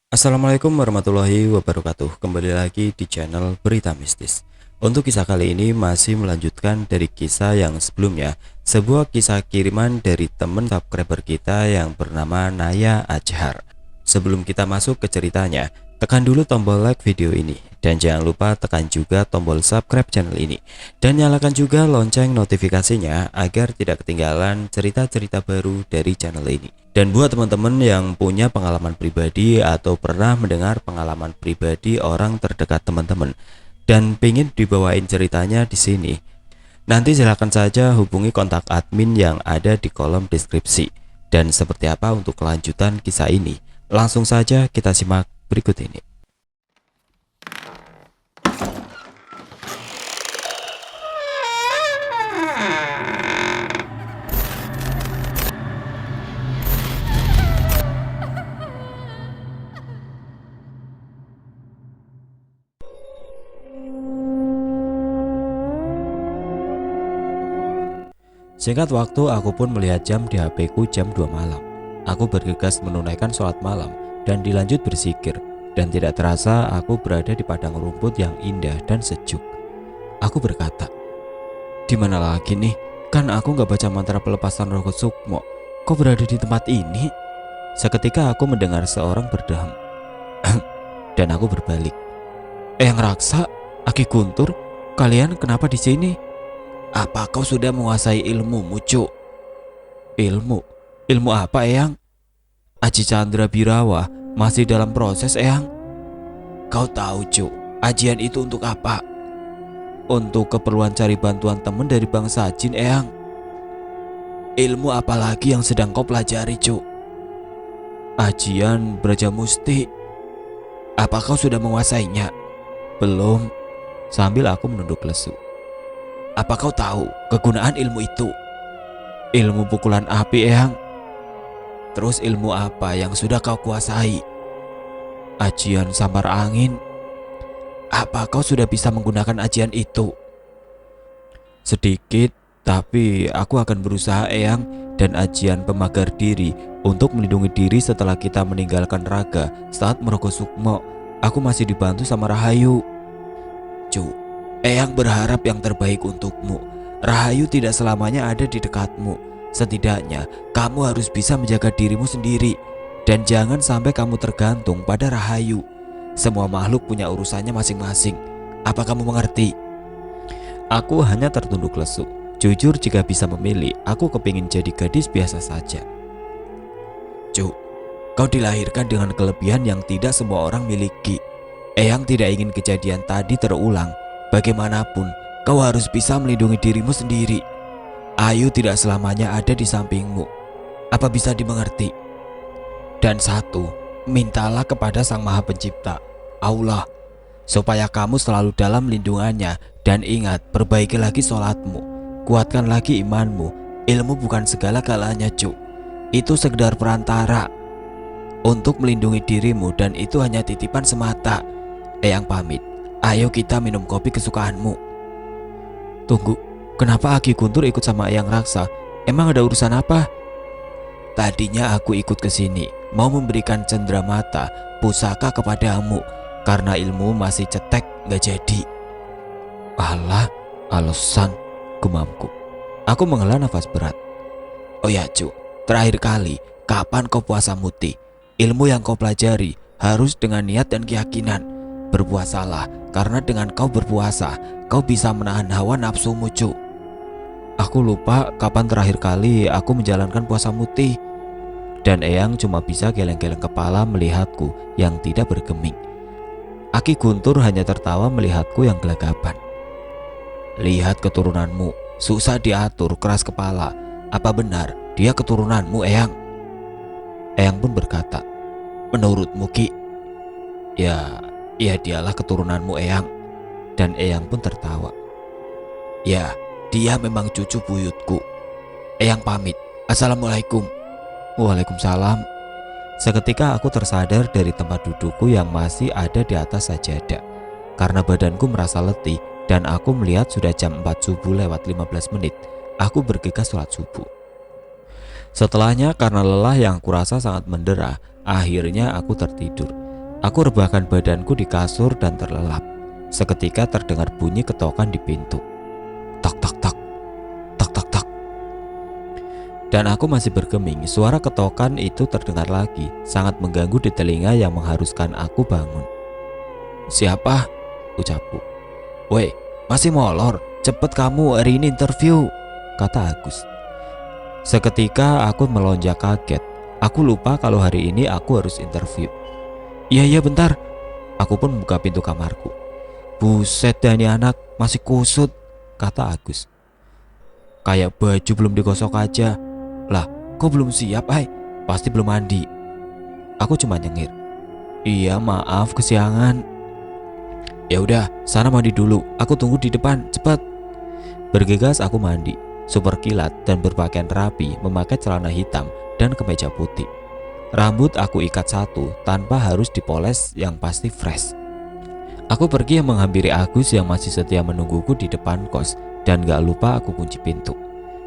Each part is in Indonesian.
Assalamualaikum warahmatullahi wabarakatuh. Kembali lagi di channel Berita Mistis. Untuk kisah kali ini masih melanjutkan dari kisah yang sebelumnya. Sebuah kisah kiriman dari teman subscriber kita yang bernama Naya Ajhar. Sebelum kita masuk ke ceritanya, tekan dulu tombol like video ini. Dan jangan lupa tekan juga tombol subscribe channel ini. Dan nyalakan juga lonceng notifikasinya agar tidak ketinggalan cerita-cerita baru dari channel ini. Dan buat teman-teman yang punya pengalaman pribadi atau pernah mendengar pengalaman pribadi orang terdekat teman-teman dan pengen dibawain ceritanya di sini, nanti silakan saja hubungi kontak admin yang ada di kolom deskripsi. Dan seperti apa untuk kelanjutan kisah ini? Langsung saja kita simak berikut ini. Singkat waktu, aku pun melihat jam di HP ku jam 2 malam. Aku bergegas menunaikan sholat malam dan dilanjut berzikir. Dan tidak terasa aku berada di padang rumput yang indah dan sejuk. Aku berkata, di mana lagi nih? Kan aku gak baca mantra pelepasan roh sukmo. Kok berada di tempat ini? Seketika aku mendengar seorang berdeham. Dan aku berbalik. Eyang Raksa, Aki Guntur, kalian kenapa di sini? Apa kau sudah menguasai ilmumu, Cuk? Ilmu? Ilmu apa, Eyang? Aji Chandra Birawa masih dalam proses, Eyang. Kau tahu, Cuk, ajian itu untuk apa? Untuk keperluan cari bantuan teman dari bangsa jin, Eyang. Ilmu apa lagi yang sedang kau pelajari, Cuk? Ajian Braja Musti. Apa kau sudah menguasainya? Belum. Sambil aku menunduk lesu. Apa kau tahu kegunaan ilmu itu? Ilmu pukulan api, Eyang. Terus ilmu apa yang sudah kau kuasai? Ajian sambar angin. Apa kau sudah bisa menggunakan ajian itu? Sedikit, tapi aku akan berusaha, Eyang. Dan ajian pemagar diri untuk melindungi diri setelah kita meninggalkan raga saat merogoh sukmo. Aku masih dibantu sama Rahayu. Cu, Eyang berharap yang terbaik untukmu. Rahayu tidak selamanya ada di dekatmu. Setidaknya kamu harus bisa menjaga dirimu sendiri. Dan jangan sampai kamu tergantung pada Rahayu. Semua makhluk punya urusannya masing-masing. Apa kamu mengerti? Aku hanya tertunduk lesu. Jujur, jika bisa memilih, aku kepingin jadi gadis biasa saja. Cuk, kau dilahirkan dengan kelebihan yang tidak semua orang miliki. Eyang tidak ingin kejadian tadi terulang. Bagaimanapun, kau harus bisa melindungi dirimu sendiri. Ayu tidak selamanya ada di sampingmu. Apa bisa dimengerti? Dan satu, mintalah kepada Sang Maha Pencipta, Allah, supaya kamu selalu dalam lindungannya. Dan ingat, perbaiki lagi sholatmu, kuatkan lagi imanmu. Ilmu bukan segala-galanya, Cuk. Itu sekedar perantara untuk melindungi dirimu, dan itu hanya titipan semata. Eyang pamit. Ayo kita minum kopi kesukaanmu. Tunggu, kenapa Aki Guntur ikut sama Eyang Raksa? Emang ada urusan apa? Tadinya aku ikut ke sini mau memberikan cendramata pusaka kepadamu karena ilmu masih cetek, gak jadi. Alah, alasan, gumamku. Aku menghela nafas berat. Oh ya, Cu, terakhir kali kapan kau puasa muti? Ilmu yang kau pelajari harus dengan niat dan keyakinan. Berpuasalah, karena dengan kau berpuasa, kau bisa menahan hawa nafsumu, Cuk. Aku lupa kapan terakhir kali aku menjalankan puasa muti. Dan Eyang cuma bisa geleng-geleng kepala melihatku yang tidak bergeming. Aki Guntur hanya tertawa melihatku yang gelagapan. Lihat keturunanmu, susah diatur, keras kepala. Apa benar dia keturunanmu, Eyang? Eyang pun berkata, menurutmu, Ki? Ya dialah keturunanmu, Eyang. Dan Eyang pun tertawa. Ya, dia memang cucu buyutku. Eyang pamit. Assalamualaikum. Waalaikumsalam. Seketika aku tersadar dari tempat dudukku yang masih ada di atas sajadah. Karena badanku merasa letih dan aku melihat sudah jam 4 subuh lewat 15 menit, aku bergegas sholat subuh. Setelahnya karena lelah yang kurasa sangat mendera, akhirnya aku tertidur. Aku rebahkan badanku di kasur dan terlelap. Seketika terdengar bunyi ketokan di pintu. Tok tok tok, tok tok tok. Dan aku masih bergeming, suara ketokan itu terdengar lagi, sangat mengganggu di telinga yang mengharuskan aku bangun. "Siapa?" ucapku. "Woi, masih molor, cepet kamu, hari ini interview," kata Agus. Seketika aku melonjak kaget. Aku lupa kalau hari ini aku harus interview. Iya bentar." Aku pun membuka pintu kamarku. "Buset dah ini anak, masih kusut," kata Agus. "Kayak baju belum digosok aja." "Lah, kok belum siap, ay? Pasti belum mandi." Aku cuma nyengir. "Iya, maaf kesiangan." "Ya udah, sana mandi dulu. Aku tunggu di depan, cepat." Bergegas aku mandi, super kilat dan berpakaian rapi, memakai celana hitam dan kemeja putih. Rambut aku ikat satu tanpa harus dipoles, yang pasti fresh. Aku pergi menghampiri Agus yang masih setia menungguku di depan kos, dan gak lupa aku kunci pintu.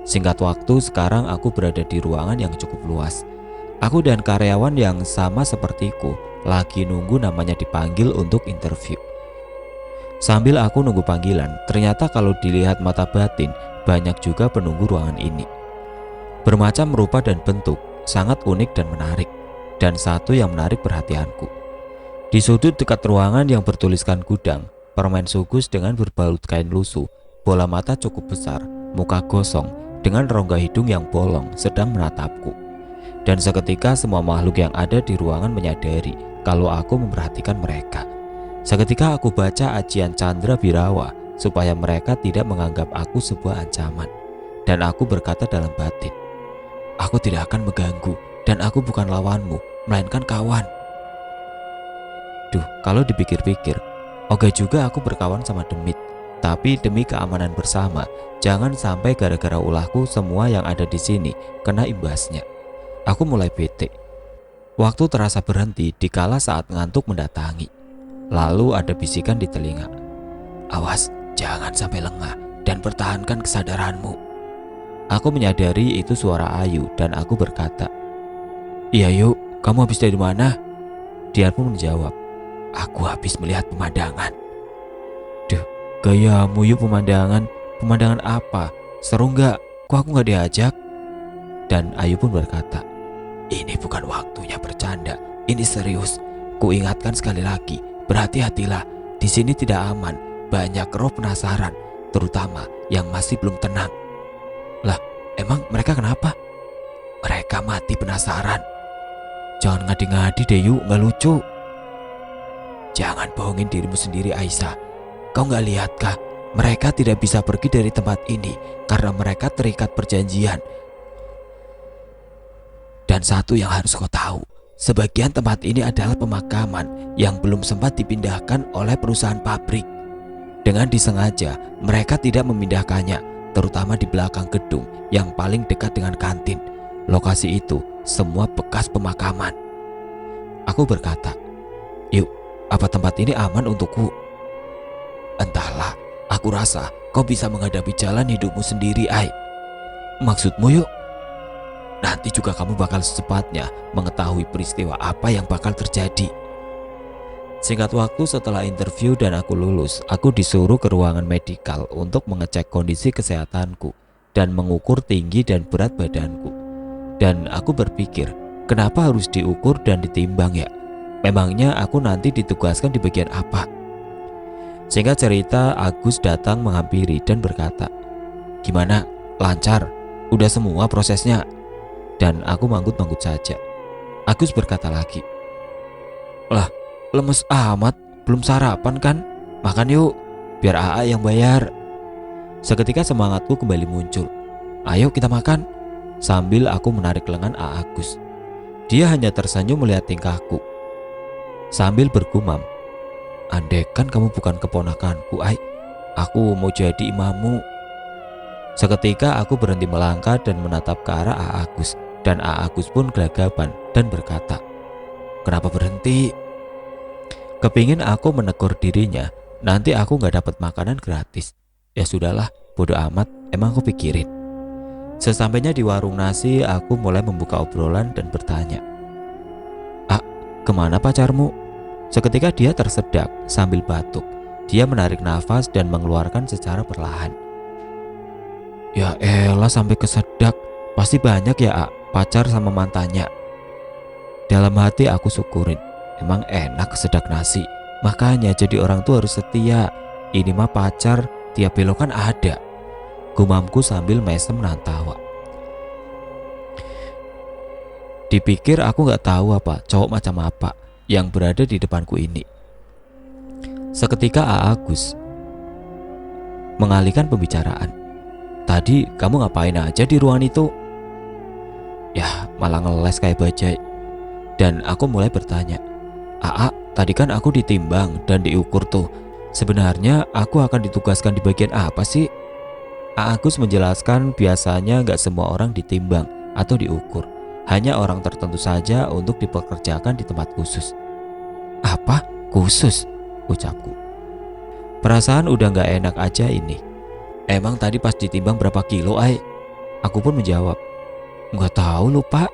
Singkat waktu, sekarang aku berada di ruangan yang cukup luas. Aku dan karyawan yang sama sepertiku lagi nunggu namanya dipanggil untuk interview. Sambil aku nunggu panggilan, ternyata kalau dilihat mata batin, banyak juga penunggu ruangan ini. Bermacam rupa dan bentuk, sangat unik dan menarik. Dan satu yang menarik perhatianku. Di sudut dekat ruangan yang bertuliskan gudang, permen sugus dengan berbalut kain lusuh, bola mata cukup besar, muka gosong, dengan rongga hidung yang bolong sedang menatapku. Dan seketika semua makhluk yang ada di ruangan menyadari kalau aku memperhatikan mereka. Seketika aku baca ajian Chandra Birawa supaya mereka tidak menganggap aku sebuah ancaman. Dan aku berkata dalam batin, "Aku tidak akan mengganggu dan aku bukan lawanmu, melainkan kawan." Duh, kalau dipikir-pikir, oke juga aku berkawan sama Demit. Tapi demi keamanan bersama, jangan sampai gara-gara ulahku semua yang ada di sini kena imbasnya. Aku mulai bete. Waktu terasa berhenti dikala saat ngantuk mendatangi. Lalu ada bisikan di telinga. "Awas, jangan sampai lengah dan pertahankan kesadaranmu." Aku menyadari itu suara Ayu dan aku berkata, "Iya yuk, kamu habis dari mana?" Dia pun menjawab, "Aku habis melihat pemandangan." Duh, gayamu yuk pemandangan. Pemandangan apa? Seru nggak? Kok aku nggak diajak? Dan Ayu pun berkata, "Ini bukan waktunya bercanda, ini serius. Kuingatkan sekali lagi, berhati-hatilah. Di sini tidak aman. Banyak roh penasaran, terutama yang masih belum tenang." Lah, emang mereka kenapa? "Mereka mati penasaran." "Jangan ngadi-ngadi deh yuk, nggak lucu." "Jangan bohongin dirimu sendiri, Aisyah. Kau nggak lihatkah? Mereka tidak bisa pergi dari tempat ini karena mereka terikat perjanjian. Dan satu yang harus kau tahu, sebagian tempat ini adalah pemakaman yang belum sempat dipindahkan oleh perusahaan pabrik. Dengan disengaja, mereka tidak memindahkannya, terutama di belakang gedung yang paling dekat dengan kantin. Lokasi itu semua bekas pemakaman." Aku berkata, "Yuk, apa tempat ini aman untukku?" "Entahlah, aku rasa kau bisa menghadapi jalan hidupmu sendiri, Ai." "Maksudmu yuk?" "Nanti juga kamu bakal secepatnya mengetahui peristiwa apa yang bakal terjadi." Singkat waktu setelah interview dan aku lulus, aku disuruh ke ruangan medikal untuk mengecek kondisi kesehatanku dan mengukur tinggi dan berat badanku. Dan aku berpikir, kenapa harus diukur dan ditimbang ya? Memangnya aku nanti ditugaskan di bagian apa? Singkat cerita, Agus datang menghampiri dan berkata, "Gimana? Lancar? Udah semua prosesnya?" Dan aku manggut-manggut saja. Agus berkata lagi, "Lah, lemes amat, belum sarapan kan? Makan yuk, biar AA yang bayar." Seketika semangatku kembali muncul. "Ayo kita makan." Sambil aku menarik lengan Agus. Dia hanya tersenyum melihat tingkahku. Sambil bergumam, "Andaikan kamu bukan keponakanku, Ai, aku mau jadi imammu." Seketika aku berhenti melangkah dan menatap ke arah Agus. Dan Agus pun gelagapan dan berkata, "Kenapa berhenti?" Kepingin aku menegur dirinya, nanti aku gak dapat makanan gratis. Ya sudahlah, bodo amat, emang aku pikirin. Sesampainya di warung nasi, aku mulai membuka obrolan dan bertanya, "Ah, kemana pacarmu?" Seketika dia tersedak sambil batuk. Dia menarik nafas dan mengeluarkan secara perlahan. Ya elah, sampai kesedak. Pasti banyak ya pacar sama mantannya. Dalam hati aku syukurin. Emang enak kesedak nasi. Makanya jadi orang tuh harus setia. Ini mah pacar tiap belokan ada. Gumamku sambil mesem nahan tawa. Dipikir aku gak tahu apa cowok macam apa yang berada di depanku ini. Seketika Agus mengalihkan pembicaraan. Tadi kamu ngapain aja di ruangan itu? Ya malah ngeles kayak bajai. Dan aku mulai bertanya, tadi kan aku ditimbang dan diukur tuh. Sebenarnya aku akan ditugaskan di bagian apa sih? Agus menjelaskan biasanya gak semua orang ditimbang atau diukur. Hanya orang tertentu saja untuk dipekerjakan di tempat khusus. Apa? Khusus? Ucapku. Perasaan udah gak enak aja ini. Emang tadi pas ditimbang berapa kilo, Ai? Aku pun menjawab, nggak tahu, lupa.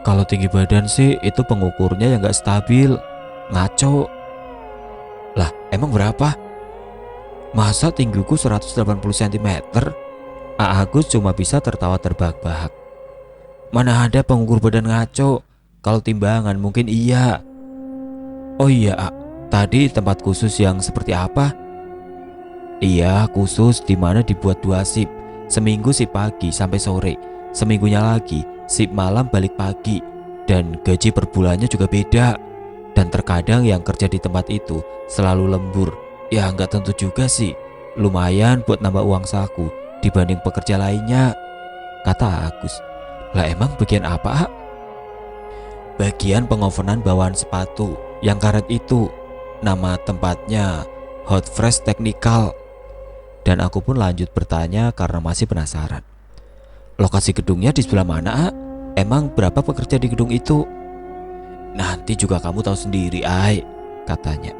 Kalau tinggi badan sih itu pengukurnya yang gak stabil. Ngaco. Lah emang berapa? Masa tinggiku 180 cm? Agus cuma bisa tertawa terbahak-bahak. Mana ada pengukur badan ngaco. Kalau timbangan mungkin iya. Oh iya, tadi tempat khusus yang seperti apa? Iya, khusus dimana dibuat 2 shift. Seminggu shift pagi sampai sore, seminggunya lagi shift malam balik pagi. Dan gaji per bulannya juga beda. Dan terkadang yang kerja di tempat itu selalu lembur. Ya nggak tentu juga sih. Lumayan buat nambah uang saku dibanding pekerja lainnya, kata Agus. Lah emang bagian apa? Bagian pengovenan bawaan sepatu yang karet itu. Nama tempatnya Hot Fresh Technical. Dan aku pun lanjut bertanya karena masih penasaran. Lokasi gedungnya di sebelah mana? Emang berapa pekerja di gedung itu? Nanti juga kamu tahu sendiri, Ai, katanya.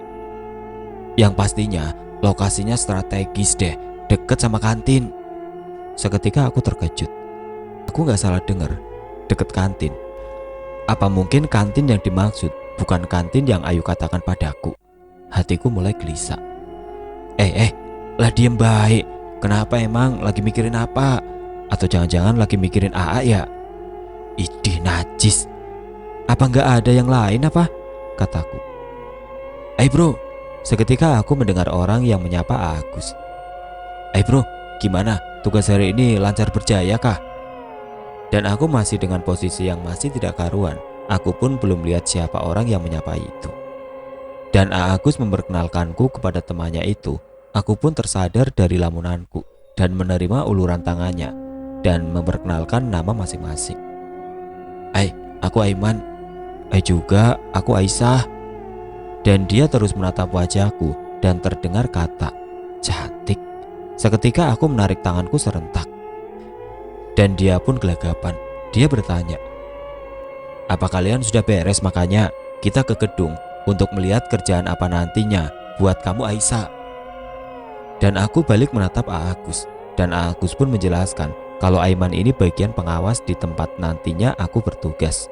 Yang pastinya lokasinya strategis deh, deket sama kantin. Seketika aku terkejut. Aku gak salah dengar, deket kantin. Apa mungkin kantin yang dimaksud bukan kantin yang Ayu katakan padaku? Hatiku mulai gelisah. Lah diem baik. Kenapa emang? Lagi mikirin apa? Atau jangan-jangan lagi mikirin AA ya? Idih najis. Apa nggak ada yang lain apa? Kataku. Bro. Seketika aku mendengar orang yang menyapa Agus. Bro, gimana? Tugas hari ini lancar berjaya kah? Dan aku masih dengan posisi yang masih tidak karuan. Aku pun belum lihat siapa orang yang menyapa itu. Dan Agus memperkenalkanku kepada temannya itu. Aku pun tersadar dari lamunanku dan menerima uluran tangannya dan memperkenalkan nama masing-masing. Aku Aiman. Juga aku Aisyah. Dan dia terus menatap wajahku dan terdengar kata cantik. Seketika aku menarik tanganku serentak. Dan dia pun gelagapan. Dia bertanya, apa kalian sudah beres makanya kita ke gedung untuk melihat kerjaan apa nantinya buat kamu Aisyah. Dan aku balik menatap Agus. Dan Agus pun menjelaskan kalau Aiman ini bagian pengawas di tempat nantinya aku bertugas.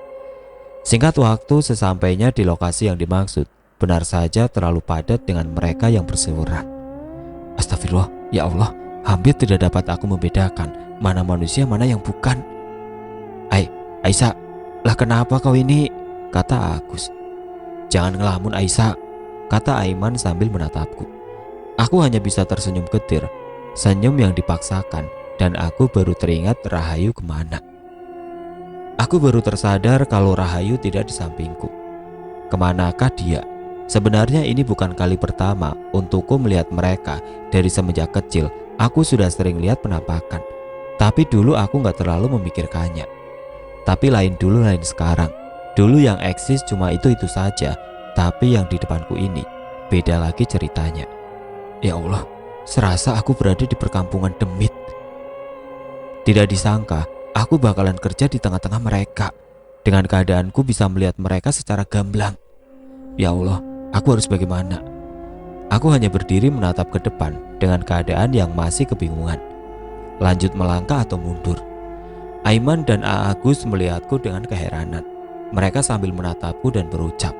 Singkat waktu sesampainya di lokasi yang dimaksud, benar saja terlalu padat dengan mereka yang berseliweran. Astagfirullah, ya Allah, hampir tidak dapat aku membedakan mana manusia mana yang bukan. Aisyah, lah kenapa kau ini? Kata Agus. Jangan ngelamun Aisyah, kata Aiman sambil menatapku. Aku hanya bisa tersenyum getir, senyum yang dipaksakan, dan aku baru teringat Rahayu kemana. Aku baru tersadar kalau Rahayu tidak di sampingku. Kemanakah dia? Sebenarnya ini bukan kali pertama untukku melihat mereka. Dari semenjak kecil, aku sudah sering lihat penampakan. Tapi dulu aku gak terlalu memikirkannya. Tapi lain dulu lain sekarang. Dulu yang eksis cuma itu-itu saja. Tapi yang di depanku ini beda lagi ceritanya. Ya Allah, serasa aku berada di perkampungan demit. Tidak disangka aku bakalan kerja di tengah-tengah mereka. Dengan keadaanku bisa melihat mereka secara gamblang. Ya Allah, aku harus bagaimana? Aku hanya berdiri menatap ke depan dengan keadaan yang masih kebingungan. Lanjut melangkah atau mundur? Aiman dan Agus melihatku dengan keheranan. Mereka sambil menatapku dan berucap,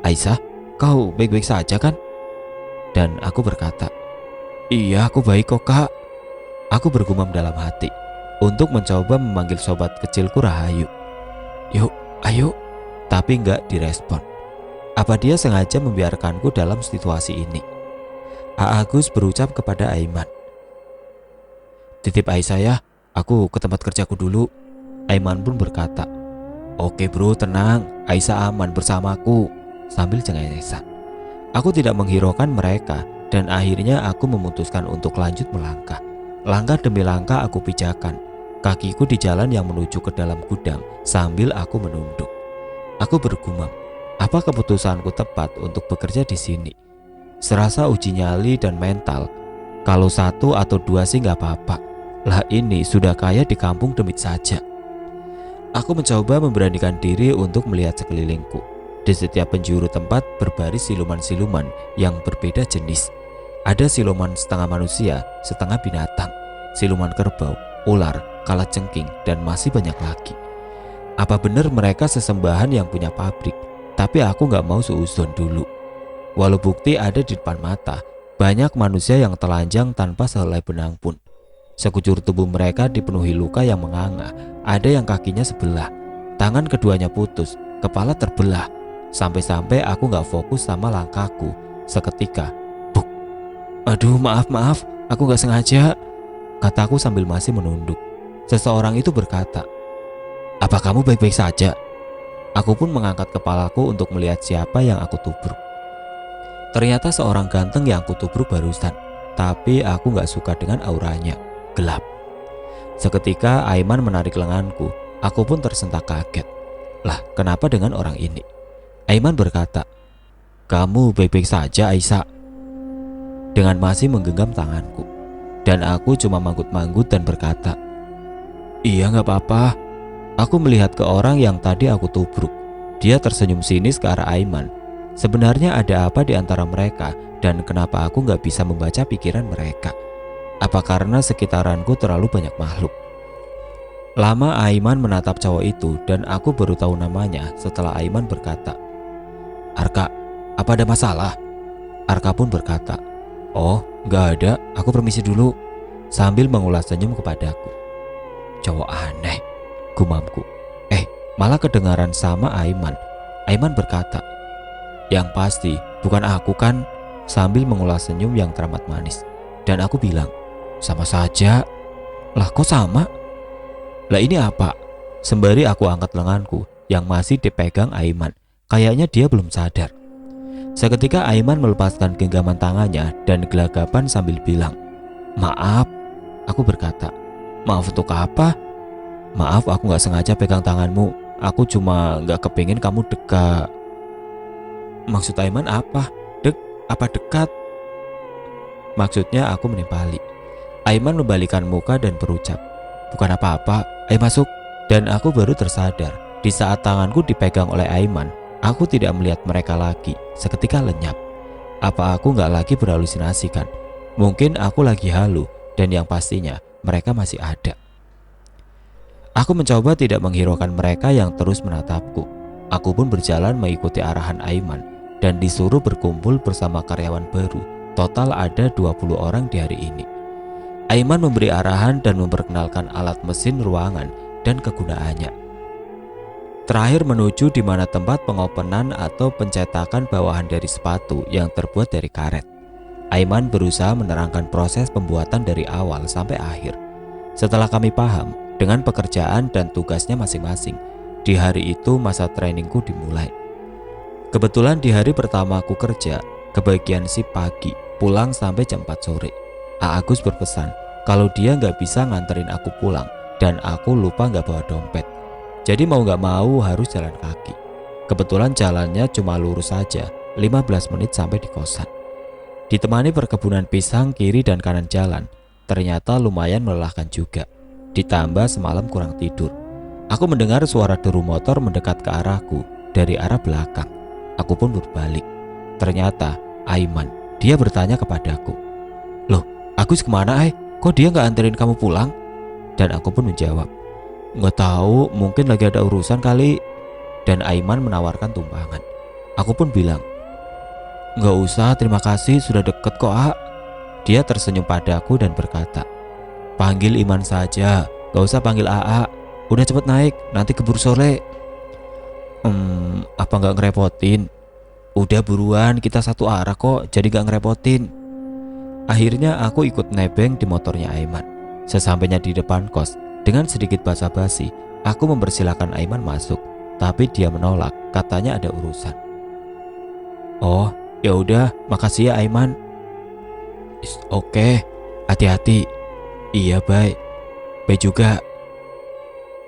"Aisyah, kau baik-baik saja kan?" Dan aku berkata, "Iya, aku baik kok kak." Aku bergumam dalam hati untuk mencoba memanggil sobat kecilku Rahayu. "Yuk, ayo." Tapi enggak direspon. Apa dia sengaja membiarkanku dalam situasi ini? A Agus berucap kepada Aiman, "Titip Aisyah ya, aku ke tempat kerjaku dulu." Aiman pun berkata, "Oke bro, tenang, Aisyah aman bersamaku," sambil cengengesan. Aku tidak menghiraukan mereka dan akhirnya aku memutuskan untuk lanjut melangkah. Langkah demi langkah aku pijakan kakiku di jalan yang menuju ke dalam gudang sambil aku menunduk. Aku bergumam, apa keputusanku tepat untuk bekerja di sini? Serasa uji nyali dan mental. Kalau 1 atau 2 sih nggak apa-apa. Lah ini sudah kaya di kampung demit saja. Aku mencoba memberanikan diri untuk melihat sekelilingku. Di setiap penjuru tempat berbaris siluman-siluman yang berbeda jenis. Ada siluman setengah manusia, setengah binatang, siluman kerbau, ular, kalajengking, dan masih banyak lagi. Apa benar mereka sesembahan yang punya pabrik? Tapi aku gak mau suuzon dulu. Walau bukti ada di depan mata, banyak manusia yang telanjang tanpa sehelai benang pun. Sekujur tubuh mereka dipenuhi luka yang menganga. Ada yang kakinya sebelah, tangan keduanya putus, kepala terbelah. Sampai-sampai aku gak fokus sama langkahku. Seketika, buk. "Aduh, maaf, aku gak sengaja," kataku sambil masih menunduk. Seseorang itu berkata, "Apa kamu baik-baik saja?" Aku pun mengangkat kepalaku untuk melihat siapa yang aku tubruk. Ternyata seorang ganteng yang aku tubruk barusan. Tapi aku gak suka dengan auranya, gelap. Seketika Aiman menarik lenganku. Aku pun tersentak kaget. Lah, kenapa dengan orang ini? Aiman berkata, "Kamu baik-baik saja Aisyah?" Dengan masih menggenggam tanganku. Dan aku cuma manggut-manggut dan berkata, "Iya gak apa-apa." Aku melihat ke orang yang tadi aku tubruk. Dia tersenyum sinis ke arah Aiman. Sebenarnya ada apa di antara mereka dan kenapa aku gak bisa membaca pikiran mereka? Apa karena sekitaranku terlalu banyak makhluk? Lama Aiman menatap cowok itu dan aku baru tahu namanya setelah Aiman berkata, "Arka, apa ada masalah?" Arka pun berkata, "Oh, gak ada, aku permisi dulu," sambil mengulas senyum kepadaku. Cowok aneh, gumamku. Malah kedengaran sama Aiman. Aiman berkata, "Yang pasti bukan aku kan?" sambil mengulas senyum yang teramat manis. Dan aku bilang, "Sama saja." "Lah kok sama?" "Lah ini apa?" Sembari aku angkat lenganku yang masih dipegang Aiman. Kayaknya dia belum sadar. Seketika Aiman melepaskan genggaman tangannya dan gelagapan sambil bilang, "Maaf." Aku berkata, "Maaf untuk apa?" "Maaf, aku gak sengaja pegang tanganmu. Aku cuma gak kepingin kamu dekat." Maksud Aiman apa? Apa dekat? Maksudnya aku menimpali. Aiman membalikan muka dan berucap, "Bukan apa-apa, ayo masuk." Dan aku baru tersadar, di saat tanganku dipegang oleh Aiman, aku tidak melihat mereka lagi. Seketika lenyap. Apa aku gak lagi berhalusinasi kan? Mungkin aku lagi halu, dan yang pastinya mereka masih ada. Aku mencoba tidak menghiraukan mereka yang terus menatapku. Aku pun berjalan mengikuti arahan Aiman dan disuruh berkumpul bersama karyawan baru. Total ada 20 orang di hari ini. Aiman memberi arahan dan memperkenalkan alat mesin ruangan dan kegunaannya. Terakhir menuju di mana tempat pengopenan atau pencetakan bawahan dari sepatu yang terbuat dari karet. Aiman berusaha menerangkan proses pembuatan dari awal sampai akhir. Setelah kami paham dengan pekerjaan dan tugasnya masing-masing, di hari itu masa trainingku dimulai. Kebetulan di hari pertama aku kerja, kebagian shift pagi, pulang sampai jam 4 sore. A Agus berpesan kalau dia nggak bisa nganterin aku pulang dan aku lupa nggak bawa dompet. Jadi mau nggak mau harus jalan kaki. Kebetulan jalannya cuma lurus saja, 15 menit sampai di kosan. Ditemani perkebunan pisang kiri dan kanan jalan, ternyata lumayan melelahkan juga. Ditambah semalam kurang tidur. Aku mendengar suara deru motor mendekat ke arahku dari arah belakang. Aku pun berbalik. Ternyata Aiman. Dia bertanya kepadaku, "Loh, Agus kemana Kok dia gak anterin kamu pulang?" Dan aku pun menjawab, "Gak tahu, mungkin lagi ada urusan kali." Dan Aiman menawarkan tumpangan. Aku pun bilang, "Nggak usah, terima kasih, sudah deket kok, A." Dia tersenyum padaku dan berkata, "Panggil Iman saja, gak usah panggil AA. Udah cepet naik, nanti keburu sore." Apa nggak ngerepotin? Udah buruan, kita satu arah kok, jadi gak ngerepotin. Akhirnya aku ikut nebeng di motornya Aiman. Sesampainya di depan kos, dengan sedikit basa-basi, aku mempersilahkan Aiman masuk, tapi dia menolak, katanya ada urusan. "Oh, ya udah, makasih ya Aiman." Oke, hati-hati." "Iya, baik. Baik juga."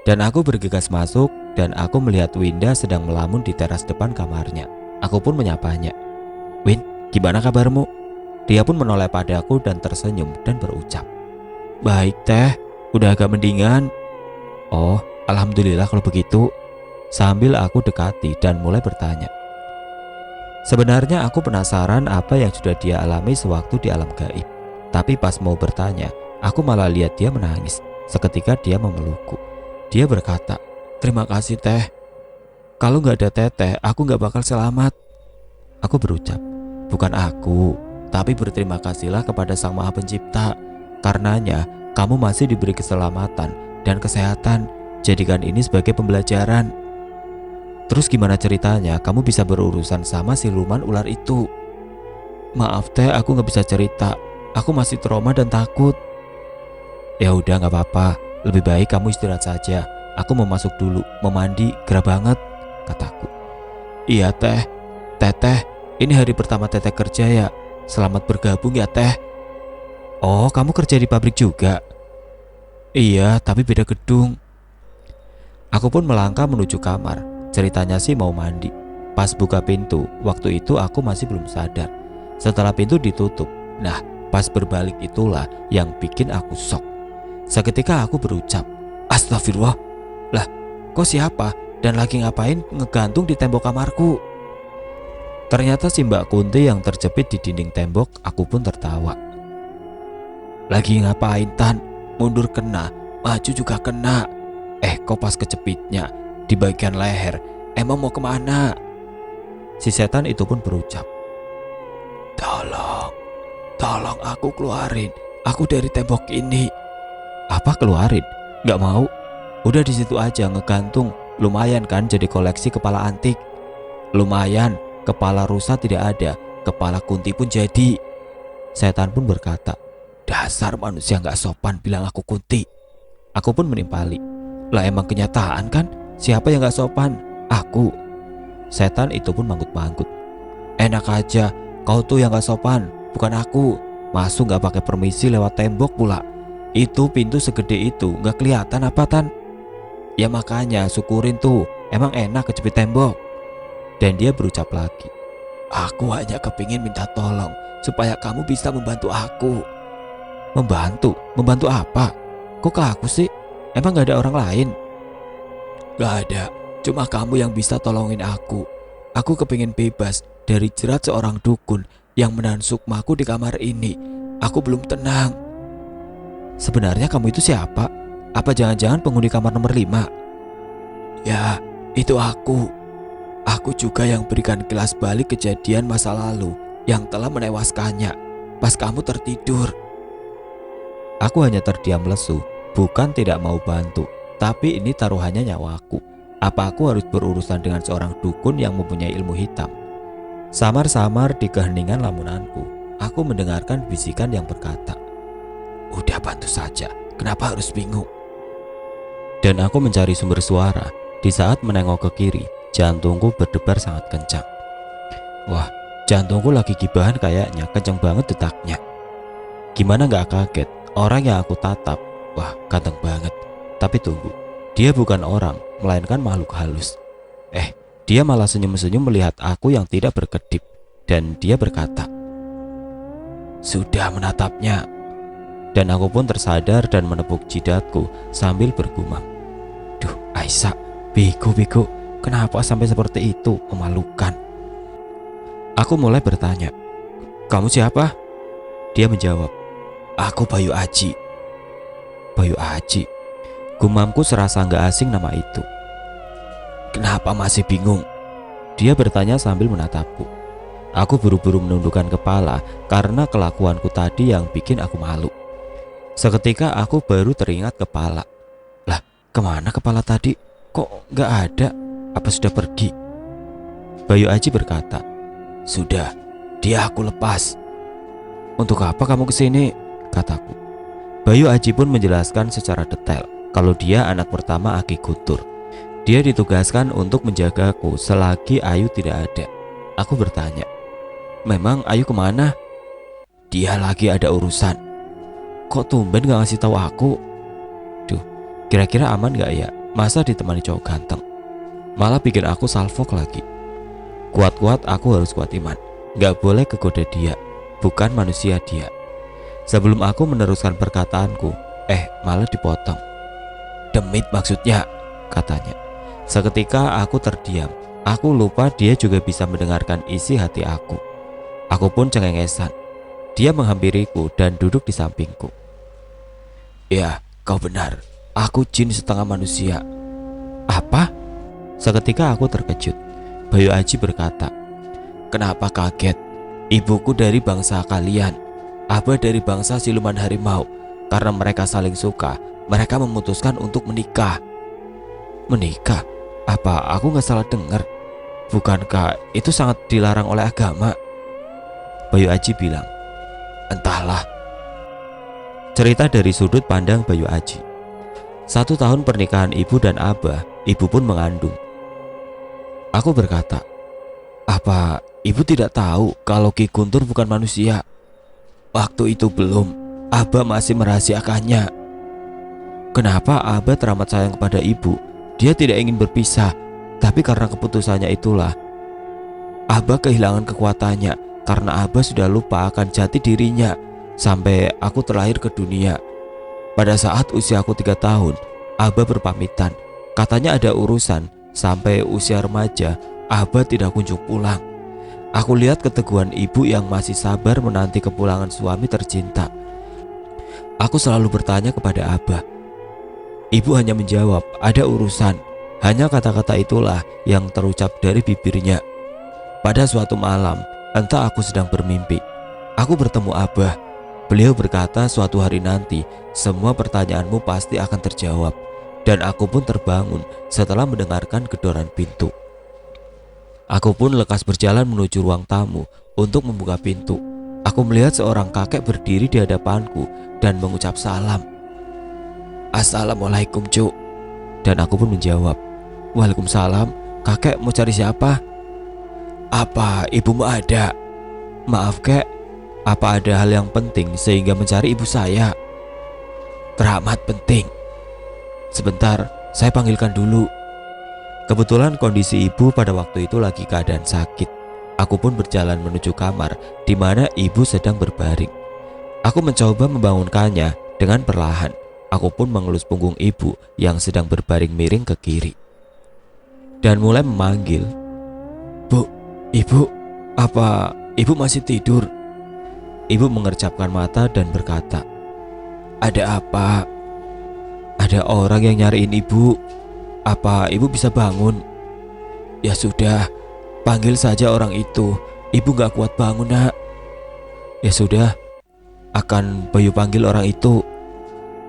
Dan aku bergegas masuk dan aku melihat Winda sedang melamun di teras depan kamarnya. Aku pun menyapanya. "Win, gimana kabarmu?" Dia pun menoleh padaku dan tersenyum dan berucap, "Baik teh, udah agak mendingan." "Oh, alhamdulillah kalau begitu." Sambil aku dekati dan mulai bertanya. Sebenarnya aku penasaran apa yang sudah dia alami sewaktu di alam gaib. Tapi pas mau bertanya, aku malah lihat dia menangis. Seketika dia memelukku. Dia berkata, "Terima kasih teh. Kalau nggak ada teteh, aku nggak bakal selamat." Aku berucap, "Bukan aku, tapi berterima kasihlah kepada Sang Maha Pencipta. Karenanya, kamu masih diberi keselamatan dan kesehatan. Jadikan ini sebagai pembelajaran." "Terus gimana ceritanya kamu bisa berurusan sama siluman ular itu?" "Maaf teh, aku nggak bisa cerita. Aku masih trauma dan takut." "Ya udah nggak apa-apa. Lebih baik kamu istirahat saja. Aku mau masuk dulu, mau mandi, gerah banget," kataku. "Iya teh. Teteh, ini hari pertama teteh kerja ya. Selamat bergabung ya teh." "Oh, kamu kerja di pabrik juga?" "Iya, tapi beda gedung." Aku pun melangkah menuju kamar. Ceritanya sih mau mandi. Pas buka pintu, waktu itu aku masih belum sadar. Setelah pintu ditutup, nah pas berbalik itulah yang bikin aku shock. Seketika aku berucap, "Astagfirullah, lah kok siapa dan lagi ngapain ngegantung di tembok kamarku?" Ternyata si Mbak Kunti yang terjepit di dinding tembok. Aku pun tertawa. "Lagi ngapain Tan? Mundur kena, maju juga kena. Kok pas kecepitnya di bagian leher, emang mau kemana?" Si setan itu pun berucap, Tolong aku keluarin aku dari tembok ini." "Apa keluarin? Gak mau? Udah di situ aja ngegantung. Lumayan kan jadi koleksi kepala antik." "Lumayan, kepala rusa tidak ada, kepala kunti pun jadi." Setan pun berkata, "Dasar manusia gak sopan bilang aku kunti." Aku pun menimpali, "Lah emang kenyataan kan? Siapa yang gak sopan? Aku." Setan itu pun manggut-manggut, "Enak aja, kau tuh yang gak sopan, bukan aku. Masuk gak pakai permisi lewat tembok pula. Itu pintu segede itu gak kelihatan apa Tan?" "Ya makanya syukurin tuh, emang enak kejepit tembok." Dan dia berucap lagi, "Aku hanya kepingin minta tolong supaya kamu bisa membantu aku." "Membantu? Membantu apa? Kok ke aku sih? Emang gak ada orang lain?" "Gak ada, cuma kamu yang bisa tolongin aku. Aku kepingin bebas dari jerat seorang dukun yang menahan sukmaku di kamar ini. Aku belum tenang." "Sebenarnya kamu itu siapa? Apa jangan-jangan penghuni kamar nomor 5? "Ya, itu aku. Aku juga yang berikan kilas balik kejadian masa lalu yang telah menewaskannya pas kamu tertidur." Aku hanya terdiam lesu, bukan tidak mau bantu, tapi ini taruhannya nyawaku. Apa aku harus berurusan dengan seorang dukun yang mempunyai ilmu hitam? Samar-samar di keheningan lamunanku, aku mendengarkan bisikan yang berkata, "Udah bantu saja, kenapa harus bingung?" Dan aku mencari sumber suara. Di saat menengok ke kiri, jantungku berdebar sangat kencang. Wah, jantungku lagi gibahan kayaknya, kencang banget detaknya. Gimana gak kaget, orang yang aku tatap, wah ganteng banget. Tapi tunggu, dia bukan orang, melainkan makhluk halus. Dia malah senyum-senyum melihat aku yang tidak berkedip. Dan dia berkata, "Sudah menatapnya." Dan aku pun tersadar dan menepuk jidatku sambil bergumam, "Duh Aisyah, bego, kenapa sampai seperti itu, memalukan." Aku mulai bertanya, "Kamu siapa?" Dia menjawab, "Aku Bayu Aji." Bayu Aji. Gumamku serasa gak asing nama itu. "Kenapa masih bingung?" Dia bertanya sambil menatapku. Aku buru-buru menundukkan kepala karena kelakuanku tadi yang bikin aku malu. Seketika aku baru teringat kepala. Lah, kemana kepala tadi? Kok nggak ada? Apa sudah pergi? Bayu Aji berkata, "Sudah, dia aku lepas." "Untuk apa kamu kesini?" kataku. Bayu Aji pun menjelaskan secara detail kalau dia anak pertama Aki Guntur. Dia ditugaskan untuk menjagaku selagi Ayu tidak ada. Aku bertanya, "Memang Ayu kemana?" "Dia lagi ada urusan." "Kok tumben gak ngasih tahu aku?" Duh, kira-kira aman gak ya? Masa ditemani cowok ganteng? Malah bikin aku salfok lagi. Kuat-kuat aku harus kuat iman. Gak boleh kegoda dia. Bukan manusia dia. Sebelum aku meneruskan perkataanku, malah dipotong. "Demit maksudnya," katanya. Seketika aku terdiam. Aku lupa dia juga bisa mendengarkan isi hati aku. Aku pun cengengesan. Dia menghampiriku dan duduk di sampingku. "Ya, kau benar. Aku jin setengah manusia." "Apa?" Seketika aku terkejut. Bayu Aji berkata, "Kenapa kaget? Ibuku dari bangsa kalian, Abah dari bangsa siluman harimau. Karena mereka saling suka, mereka memutuskan untuk menikah." "Menikah? Apa aku gak salah dengar? Bukankah itu sangat dilarang oleh agama?" Bayu Aji bilang, "Entahlah." Cerita dari sudut pandang Bayu Aji. 1 tahun pernikahan ibu dan abah, ibu pun mengandung. Aku berkata, "Apa ibu tidak tahu kalau Ki Guntur bukan manusia?" "Waktu itu belum. Abah masih merahasiakannya." "Kenapa abah teramat sayang kepada ibu? Dia tidak ingin berpisah, tapi karena keputusannya itulah abah kehilangan kekuatannya. Karena abah sudah lupa akan jati dirinya sampai aku terlahir ke dunia. Pada saat usiaku 3 tahun, abah berpamitan. Katanya ada urusan. Sampai usia remaja, abah tidak kunjung pulang. Aku lihat keteguhan ibu yang masih sabar menanti kepulangan suami tercinta. Aku selalu bertanya kepada abah. Ibu hanya menjawab, ada urusan. Hanya kata-kata itulah yang terucap dari bibirnya. Pada suatu malam, entah aku sedang bermimpi, aku bertemu abah. Beliau berkata, "Suatu hari nanti semua pertanyaanmu pasti akan terjawab." Dan aku pun terbangun setelah mendengarkan gedoran pintu. Aku pun lekas berjalan menuju ruang tamu untuk membuka pintu. Aku melihat seorang kakek berdiri di hadapanku dan mengucap salam. "Assalamualaikum, Cuk." Dan aku pun menjawab, "Waalaikumsalam. Kakek mau cari siapa?" "Apa ibumu ada?" "Maaf, Kek. Apa ada hal yang penting sehingga mencari ibu saya?" "Teramat penting. Sebentar, saya panggilkan dulu." Kebetulan kondisi ibu pada waktu itu lagi keadaan sakit. Aku pun berjalan menuju kamar di mana ibu sedang berbaring. Aku mencoba membangunkannya dengan perlahan. Aku pun mengelus punggung ibu yang sedang berbaring miring ke kiri dan mulai memanggil, "Bu, ibu, apa ibu masih tidur?" Ibu mengercapkan mata dan berkata, "Ada apa?" "Ada orang yang nyariin ibu. Apa ibu bisa bangun?" "Ya sudah, panggil saja orang itu. Ibu gak kuat bangun, Nak." "Ya sudah, akan Bayu panggil orang itu."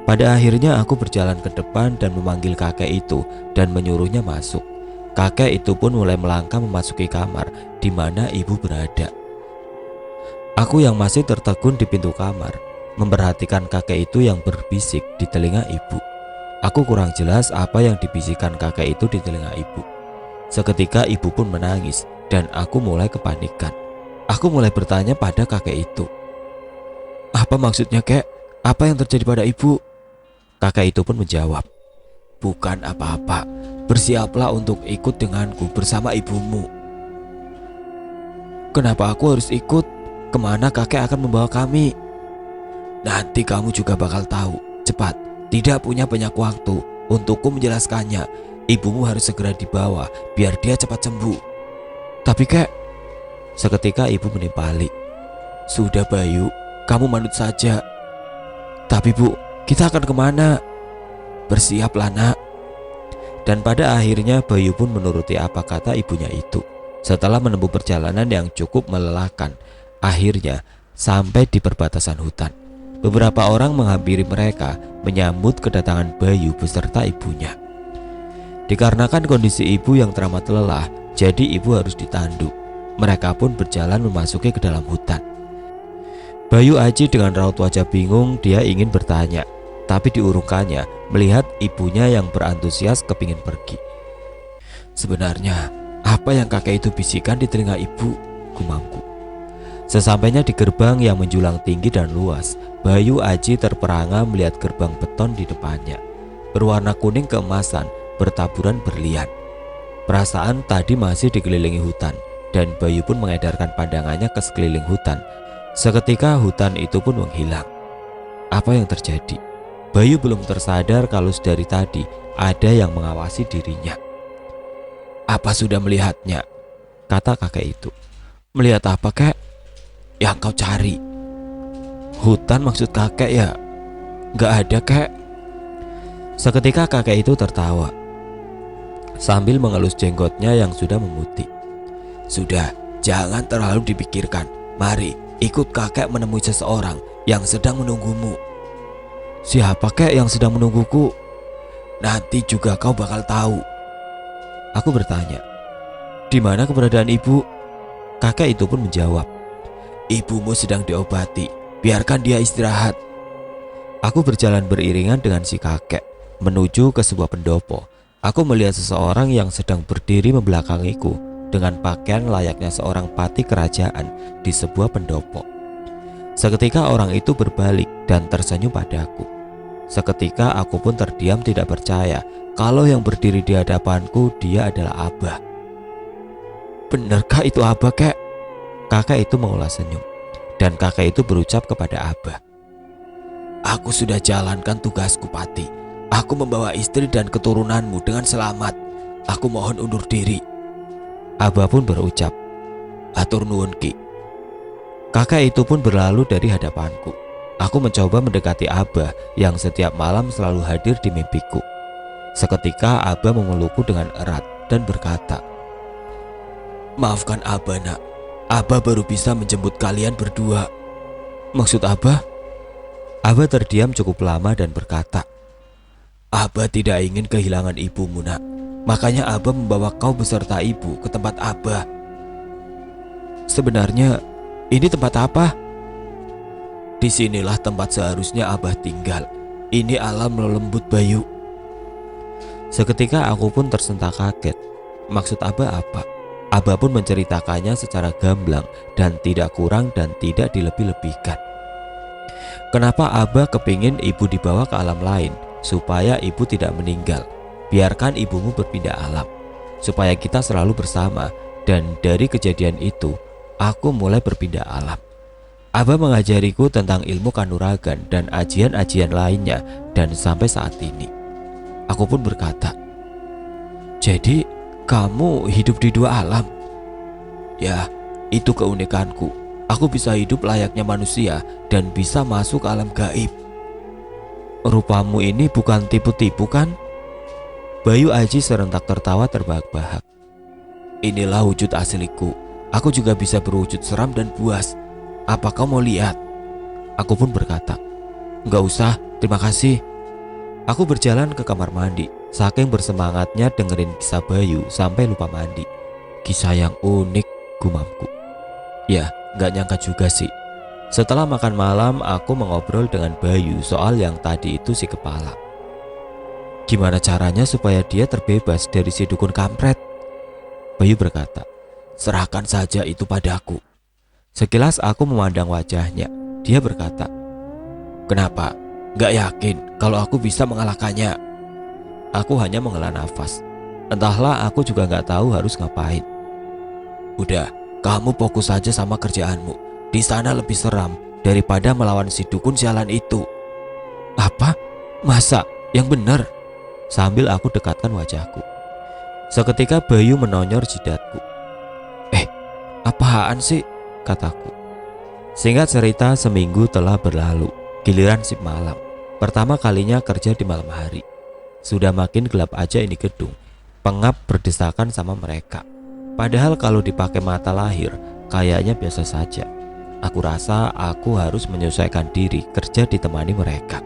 Pada akhirnya aku berjalan ke depan dan memanggil kakek itu dan menyuruhnya masuk. Kakek itu pun mulai melangkah memasuki kamar di mana ibu berada. Aku yang masih tertegun di pintu kamar memperhatikan kakek itu yang berbisik di telinga ibu. Aku kurang jelas apa yang dibisikkan kakek itu di telinga ibu. Seketika ibu pun menangis dan aku mulai kepanikan. Aku mulai bertanya pada kakek itu, "Apa maksudnya, Kek? Apa yang terjadi pada ibu?" Kakek itu pun menjawab, "Bukan apa-apa. Bersiaplah untuk ikut denganku bersama ibumu." "Kenapa aku harus ikut? Kemana kakek akan membawa kami?" "Nanti kamu juga bakal tahu. Cepat, tidak punya banyak waktu untukku menjelaskannya. Ibumu harus segera dibawa biar dia cepat sembuh." "Tapi, Kek..." Seketika ibu menimpali, "Sudah, Bayu, kamu manut saja." "Tapi, Bu, kita akan kemana?" "Bersiaplah, Nak." Dan pada akhirnya Bayu pun menuruti apa kata ibunya itu. Setelah menempuh perjalanan yang cukup melelahkan, akhirnya sampai di perbatasan hutan. Beberapa orang menghampiri mereka menyambut kedatangan Bayu beserta ibunya. Dikarenakan kondisi ibu yang teramat lelah, jadi ibu harus ditandu. Mereka pun berjalan memasuki ke dalam hutan. Bayu Aji dengan raut wajah bingung, dia ingin bertanya, tapi diurungkannya melihat ibunya yang berantusias kepingin pergi. Sebenarnya, apa yang kakek itu bisikan di telinga ibu? Gumamku. Sesampainya di gerbang yang menjulang tinggi dan luas, Bayu Aji terperangah melihat gerbang beton di depannya, berwarna kuning keemasan, bertaburan berlian. Perasaan tadi masih dikelilingi hutan, dan Bayu pun mengedarkan pandangannya ke sekeliling hutan. Seketika hutan itu pun menghilang. Apa yang terjadi? Bayu belum tersadar kalau dari tadi ada yang mengawasi dirinya. Apa sudah melihatnya? Kata kakek itu. Melihat apa, kek? Yang kau cari. Hutan maksud kakek ya? Gak ada, kek. Seketika kakek itu tertawa sambil mengelus jenggotnya yang sudah memutih. Sudah, jangan terlalu dipikirkan. Mari, ikut kakek menemui seseorang yang sedang menunggumu. Siapa kek yang sedang menungguku? Nanti juga kau bakal tahu. Aku bertanya, di mana keberadaan ibu? Kakek itu pun menjawab, ibumu sedang diobati, biarkan dia istirahat. Aku berjalan beriringan dengan si kakek menuju ke sebuah pendopo. Aku melihat seseorang yang sedang berdiri membelakangiku dengan pakaian layaknya seorang patih kerajaan di sebuah pendopo. Seketika orang itu berbalik dan tersenyum padaku. Seketika aku pun terdiam tidak percaya kalau yang berdiri di hadapanku dia adalah Abah. Benarkah itu Abah, kek? Kakek itu mengulas senyum, dan kakek itu berucap kepada Abah, aku sudah jalankan tugasku, Pati. Aku membawa istri dan keturunanmu dengan selamat. Aku mohon undur diri. Abah pun berucap, atur nuwun, Ki. Kakek itu pun berlalu dari hadapanku. Aku mencoba mendekati Abah yang setiap malam selalu hadir di mimpiku. Seketika Abah memelukku dengan erat dan berkata, maafkan Abah, nak. Abah baru bisa menjemput kalian berdua. Maksud Abah? Abah terdiam cukup lama dan berkata, Abah tidak ingin kehilangan ibumu, nak. Makanya Abah membawa kau beserta ibu ke tempat Abah. Sebenarnya ini tempat apa? Disinilah tempat seharusnya Abah tinggal. Ini alam lembut, Bayu. Seketika aku pun tersentak kaget. Maksud Abah apa? Abah pun menceritakannya secara gamblang dan tidak kurang dan tidak dilebih-lebihkan. Kenapa Abah kepingin ibu dibawa ke alam lain? Supaya ibu tidak meninggal. Biarkan ibumu berpindah alam, supaya kita selalu bersama. Dan dari kejadian itu, aku mulai berpindah alam. Abah mengajariku tentang ilmu kanuragan dan ajian-ajian lainnya. Dan sampai saat ini aku pun berkata, jadi kamu hidup di dua alam? Ya, itu keunikanku. Aku bisa hidup layaknya manusia dan bisa masuk ke alam gaib. Rupamu ini bukan tipu-tipu, kan? Bayu Aji serentak tertawa terbahak-bahak. Inilah wujud asliku. Aku juga bisa berwujud seram dan buas. Apa kau mau lihat? Aku pun berkata, enggak usah, terima kasih. Aku berjalan ke kamar mandi. Saking bersemangatnya dengerin kisah Bayu sampai lupa mandi. Kisah yang unik, gumamku. Ya, enggak nyangka juga sih. Setelah makan malam, aku mengobrol dengan Bayu soal yang tadi itu si kepala. Gimana caranya supaya dia terbebas dari si dukun kampret? Bayu berkata, serahkan saja itu padaku. Sekilas aku memandang wajahnya. Dia berkata, kenapa? Gak yakin kalau aku bisa mengalahkannya? Aku hanya menghela nafas. Entahlah, aku juga gak tahu harus ngapain. Udah, kamu fokus saja sama kerjaanmu. Di sana lebih seram daripada melawan si dukun sialan itu. Apa? Masa? Yang benar? Sambil aku dekatkan wajahku. Seketika Bayu menonyor jidatku. Apaan sih? Kataku. Singkat cerita, seminggu telah berlalu. Giliran sip malam. Pertama kalinya kerja di malam hari. Sudah makin gelap aja ini gedung. Pengap berdesakan sama mereka. Padahal kalau dipakai mata lahir, kayaknya biasa saja. Aku rasa aku harus menyesuaikan diri kerja ditemani mereka.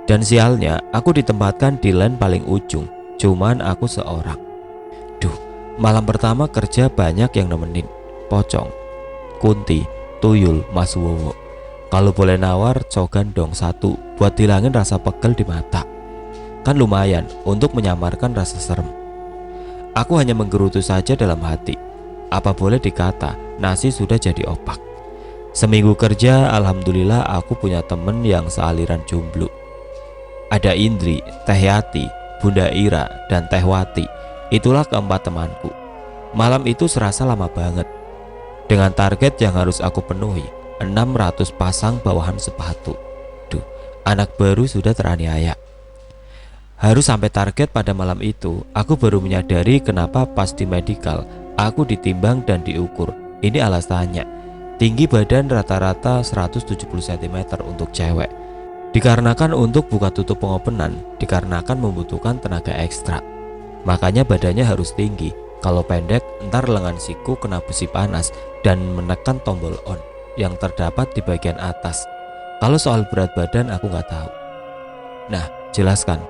Dan sialnya, aku ditempatkan di line paling ujung, cuman aku seorang. Duh, malam pertama kerja banyak yang nemenin. Pocong, Kunti, Tuyul, Mas Wowo. Kalau boleh nawar, cogan dong satu buat hilangin rasa pegel di mata. Kan lumayan untuk menyamarkan rasa serem. Aku hanya menggerutu saja dalam hati. Apa boleh dikata, nasi sudah jadi opak. Seminggu kerja, alhamdulillah aku punya temen yang sealiran jomblo. Ada Indri, Teh Yati, Bunda Ira, dan Teh Wati. Itulah keempat temanku. Malam itu serasa lama banget. Dengan target yang harus aku penuhi, 600 pasang bawahan sepatu. Duh, anak baru sudah teraniaya. Harus sampai target pada malam itu, aku baru menyadari kenapa pas di medical, aku ditimbang dan diukur. Ini alasannya. Tinggi badan rata-rata 170 cm untuk cewek. Dikarenakan untuk buka tutup pengopenan, dikarenakan membutuhkan tenaga ekstra. Makanya badannya harus tinggi. Kalau pendek, ntar lengan siku kena besi panas dan menekan tombol on yang terdapat di bagian atas. Kalau soal berat badan aku nggak tahu. Nah, jelaskan.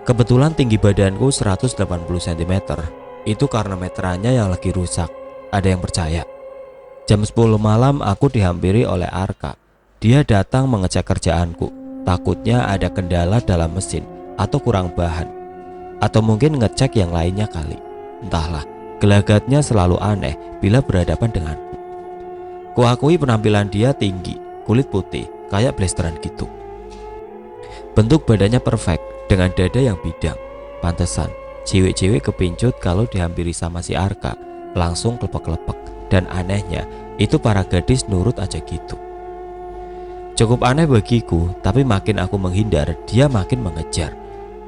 Kebetulan tinggi badanku 180 cm. Itu karena meterannya yang lagi rusak. Ada yang percaya? Jam 10 malam aku dihampiri oleh Arka. Dia datang mengecek kerjaanku. Takutnya ada kendala dalam mesin atau kurang bahan. Atau mungkin ngecek yang lainnya kali. Entahlah, gelagatnya selalu aneh bila berhadapan denganku. Kuakui penampilan dia tinggi, kulit putih, kayak blasteran gitu. Bentuk badannya perfect, dengan dada yang bidang. Pantesan, cewek-cewek kepincut kalau dihampiri sama si Arka, langsung klepek-klepek. Dan anehnya, itu para gadis nurut aja gitu. Cukup aneh bagiku, tapi makin aku menghindar, dia makin mengejar.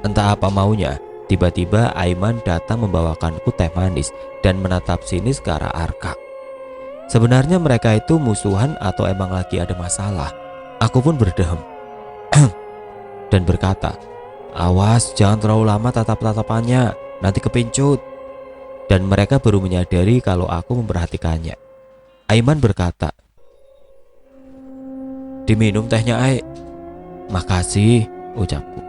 Entah apa maunya. Tiba-tiba Aiman datang membawakanku teh manis dan menatap sinis ke arah Arka. Sebenarnya mereka itu musuhan atau emang lagi ada masalah? Aku pun berdehem dan berkata, "Awas, jangan terlalu lama tatap-tatapannya, nanti kepincut." Dan mereka baru menyadari kalau aku memperhatikannya. Aiman berkata, "Diminum tehnya, Ai." "Makasih," ucapku.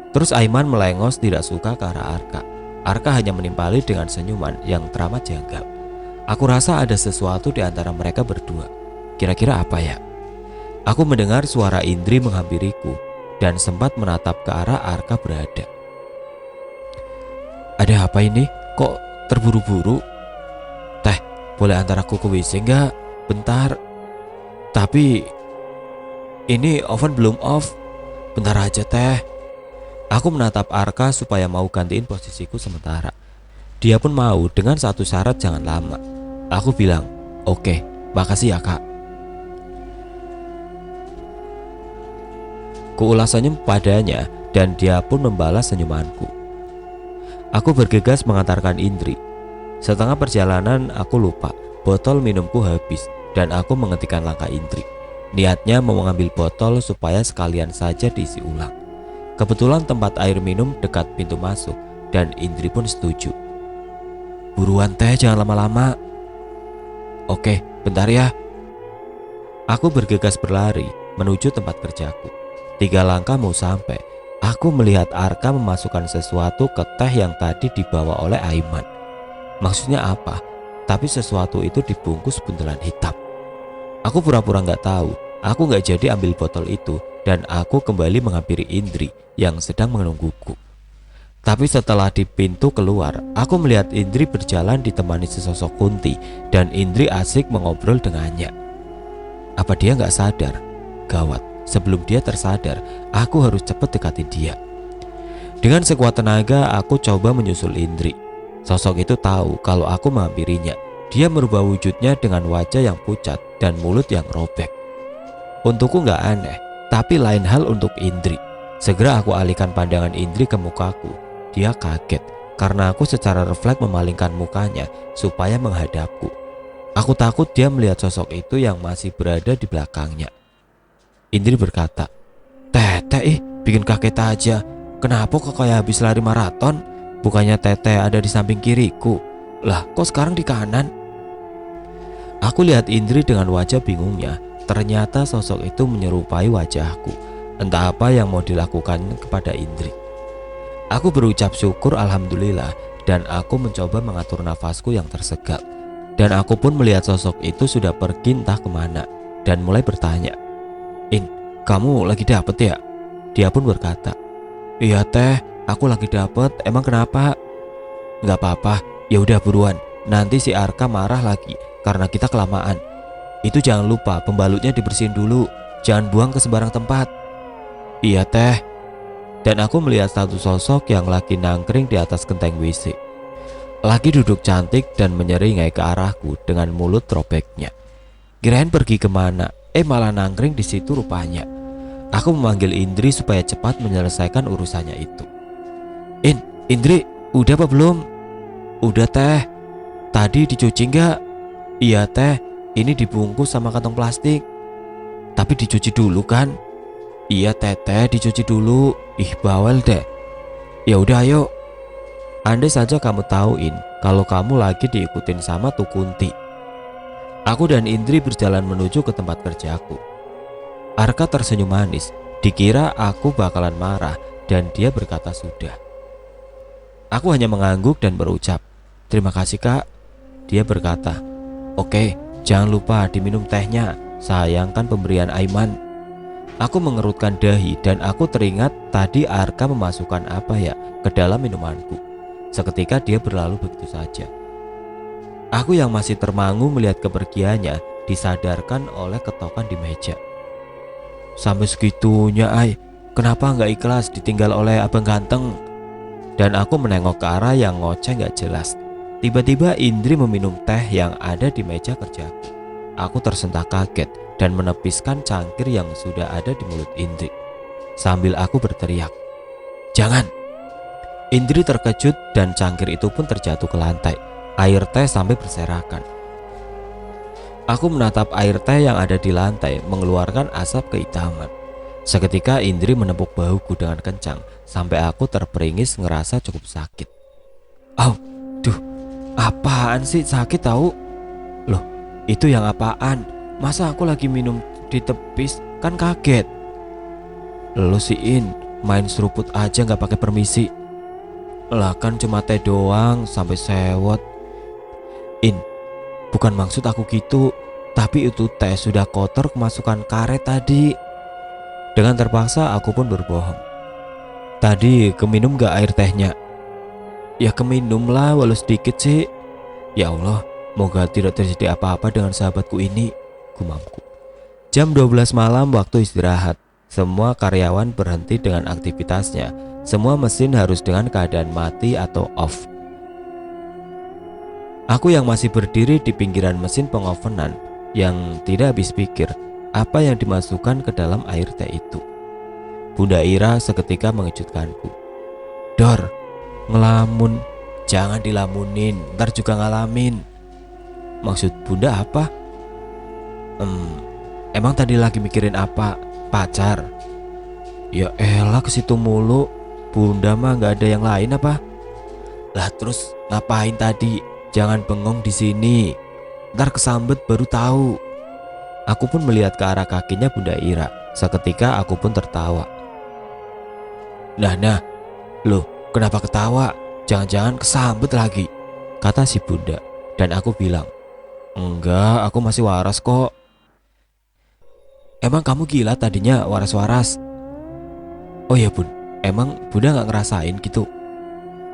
Terus Aiman melengos tidak suka ke arah Arka. Arka hanya menimpali dengan senyuman yang teramat janggal. Aku rasa ada sesuatu di antara mereka berdua. Kira-kira apa ya? Aku mendengar suara Indri menghampiriku dan sempat menatap ke arah Arka berada. "Ada apa ini? Kok terburu-buru?" "Teh, boleh antar aku ke WC enggak? Bentar. Tapi ini oven belum off. Bentar aja, Teh." Aku menatap Arka supaya mau gantiin posisiku sementara. Dia pun mau dengan satu syarat, jangan lama. Aku bilang, "Oke, makasih ya, Kak." Kuulas senyum padanya dan dia pun membalas senyumanku. Aku bergegas mengantarkan Indri. Setengah perjalanan aku lupa, botol minumku habis dan aku menghentikan langkah Indri. Niatnya mau mengambil botol supaya sekalian saja diisi ulang. Kebetulan tempat air minum dekat pintu masuk dan Indri pun setuju. "Buruan Teh, jangan lama-lama." "Oke, bentar ya." Aku bergegas berlari menuju tempat kerjaku. 3 langkah mau sampai, aku melihat Arka memasukkan sesuatu ke teh yang tadi dibawa oleh Aiman. Maksudnya apa? Tapi sesuatu itu dibungkus buntelan hitam. Aku pura-pura nggak tahu. Aku nggak jadi ambil botol itu dan aku kembali menghampiri Indri yang sedang menungguku. Tapi setelah di pintu keluar, aku melihat Indri berjalan ditemani sesosok Kunti dan Indri asik mengobrol dengannya. Apa dia nggak sadar? Gawat, sebelum dia tersadar, aku harus cepat dekatin dia. Dengan sekuat tenaga, aku coba menyusul Indri. Sosok itu tahu kalau aku menghampirinya. Dia merubah wujudnya dengan wajah yang pucat dan mulut yang robek. Untukku nggak aneh, tapi lain hal untuk Indri. Segera aku alihkan pandangan Indri ke mukaku. Dia kaget karena aku secara refleks memalingkan mukanya supaya menghadapku. Aku takut dia melihat sosok itu yang masih berada di belakangnya. Indri berkata, Teh, bikin kaget aja. Kenapa kok kayak habis lari maraton? Bukannya Teteh ada di samping kiriku?" Lah, kok sekarang di kanan? Aku lihat Indri dengan wajah bingungnya. Ternyata sosok itu menyerupai wajahku. Entah apa yang mau dilakukan kepada Indri. Aku berucap syukur alhamdulillah dan aku mencoba mengatur nafasku yang tersegat. Dan aku pun melihat sosok itu sudah pergi entah kemana dan mulai bertanya, "In, kamu lagi dapet ya?" Dia pun berkata, "Iya teh, aku lagi dapet. Emang kenapa?" "Nggak apa-apa, ya udah buruan. Nanti si Arka marah lagi karena kita kelamaan. Itu jangan lupa pembalutnya dibersihin dulu. Jangan buang ke sembarang tempat." "Iya teh." Dan aku melihat satu sosok yang lagi nangkring di atas genteng WC. Lagi duduk cantik dan menyeringai ke arahku dengan mulut robeknya. Kirain pergi kemana, malah nangkring di situ rupanya. Aku memanggil Indri supaya cepat menyelesaikan urusannya itu. Indri, udah apa belum?" "Udah teh." "Tadi dicuci nggak?" "Iya teh, ini dibungkus sama kantong plastik." "Tapi dicuci dulu kan?" "Iya teteh, dicuci dulu." "Ih bawel deh." "Ya udah ayo." Andai saja kamu tahuin kalau kamu lagi diikutin sama Tukunti. Aku dan Indri berjalan menuju ke tempat kerjaku. Arka tersenyum manis. Dikira aku bakalan marah dan dia berkata sudah. Aku hanya mengangguk dan berucap, "Terima kasih kak." Dia berkata, "Oke, jangan lupa diminum tehnya. Sayangkan pemberian Aiman." Aku mengerutkan dahi dan aku teringat tadi Arka memasukkan apa ya ke dalam minumanku. Seketika dia berlalu begitu saja. Aku yang masih termangu melihat kepergiannya disadarkan oleh ketokan di meja. "Sampai segitunya kenapa nggak ikhlas ditinggal oleh abang ganteng?" Dan aku menengok ke arah yang ngoceh nggak jelas. Tiba-tiba Indri meminum teh yang ada di meja kerjaku. Aku tersentak kaget dan menepiskan cangkir yang sudah ada di mulut Indri. Sambil aku berteriak, "Jangan!" Indri terkejut dan cangkir itu pun terjatuh ke lantai. Air teh sampai berserakan. Aku menatap air teh yang ada di lantai mengeluarkan asap kehitaman. Seketika Indri menepuk bahuku dengan kencang sampai aku terperingis ngerasa cukup sakit. "Au, duh, apaan sih sakit tahu?" "Loh, itu yang apaan? Masa aku lagi minum ditepis kan kaget." "Lo si In, main seruput aja nggak pakai permisi." "Lah kan cuma teh doang sampai sewot." "In, bukan maksud aku gitu, tapi itu teh sudah kotor kemasukan karet tadi." Dengan terpaksa aku pun berbohong. "Tadi keminum gak air tehnya?" "Ya keminum lah walau sedikit sih." "Ya Allah, moga tidak terjadi apa-apa dengan sahabatku ini," gumamku. Jam 12 malam waktu istirahat. Semua karyawan berhenti dengan aktivitasnya. Semua mesin harus dengan keadaan mati atau off. Aku yang masih berdiri di pinggiran mesin pengovenan yang tidak habis pikir apa yang dimasukkan ke dalam air teh itu. Bunda Ira seketika mengejutkanku. "Dor, ngelamun." "Jangan dilamunin, ntar juga ngalamin." "Maksud bunda apa?" Emang tadi lagi mikirin apa? Pacar?" "Ya elah ke situ mulu. Bunda mah nggak ada yang lain apa?" "Lah terus ngapain tadi? Jangan bengong di sini. Ntar kesambet baru tahu." Aku pun melihat ke arah kakinya Bunda Ira. Seketika aku pun tertawa. Nah, loh kenapa ketawa? Jangan-jangan kesambet lagi," kata si bunda. Dan aku bilang, "Enggak, aku masih waras kok." "Emang kamu gila tadinya waras-waras?" "Oh ya bun, emang bunda gak ngerasain gitu?"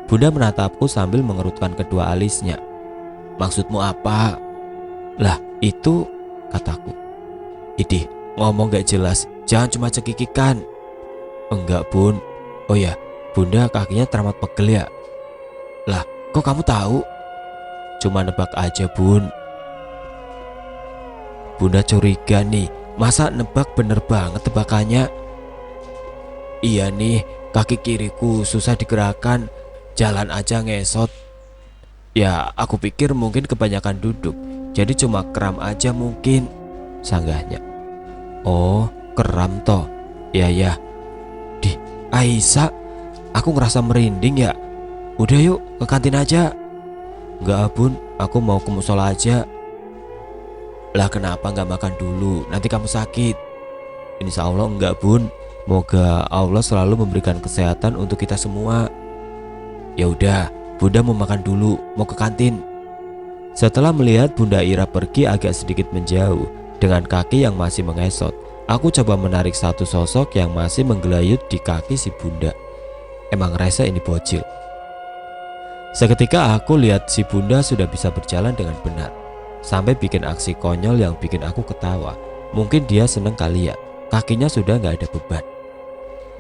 Bunda menatapku sambil mengerutkan kedua alisnya. "Maksudmu apa?" "Lah itu," kataku. "Idih, ngomong gak jelas, jangan cuma cekikikan." "Enggak bun." "Oh ya, bunda kakinya teramat pegel ya?" "Lah kok kamu tahu?" "Cuma nebak aja bun." Bunda curiga nih, masa nebak bener banget tebakannya. "Iya nih, kaki kiriku susah digerakkan, jalan aja ngesot. Ya aku pikir mungkin kebanyakan duduk, jadi cuma kram aja mungkin," sanggahnya. "Oh kram toh, ya ya." "Di Aisyah, aku ngerasa merinding ya. Udah yuk ke kantin aja." Enggak Bun, aku mau ke musola aja. Lah kenapa nggak makan dulu? Nanti kamu sakit. Insya Allah enggak Bun. Moga Allah selalu memberikan kesehatan untuk kita semua. Ya udah, Bunda mau makan dulu, mau ke kantin. Setelah melihat Bunda Ira pergi agak sedikit menjauh dengan kaki yang masih mengesot, aku coba menarik satu sosok yang masih menggelayut di kaki si Bunda. Emang rese ini bocil. Seketika aku lihat si Bunda sudah bisa berjalan dengan benar, sampai bikin aksi konyol yang bikin aku ketawa. Mungkin dia seneng kali ya, kakinya sudah gak ada beban.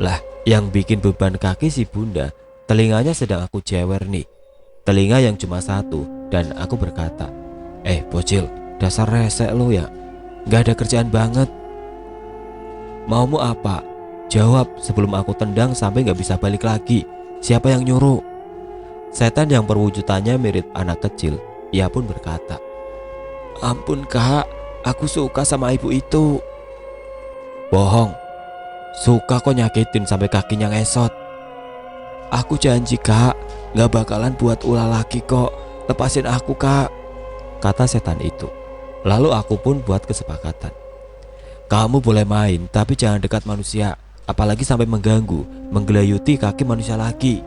Lah, yang bikin beban kaki si Bunda, telinganya sedang aku jewer nih. Telinga yang cuma satu, dan aku berkata, bocil, dasar resek lu ya, gak ada kerjaan banget. Maumu apa? Jawab sebelum aku tendang sampai gak bisa balik lagi. Siapa yang nyuruh? Setan yang perwujudannya mirip anak kecil, ia pun berkata, ampun kak, aku suka sama ibu itu. Bohong, suka kok nyakitin sampai kakinya ngesot. Aku janji kak, gak bakalan buat ulah lagi kok. Lepasin aku kak, kata setan itu. Lalu aku pun buat kesepakatan. Kamu boleh main, tapi jangan dekat manusia, apalagi sampai mengganggu, menggelayuti kaki manusia lagi.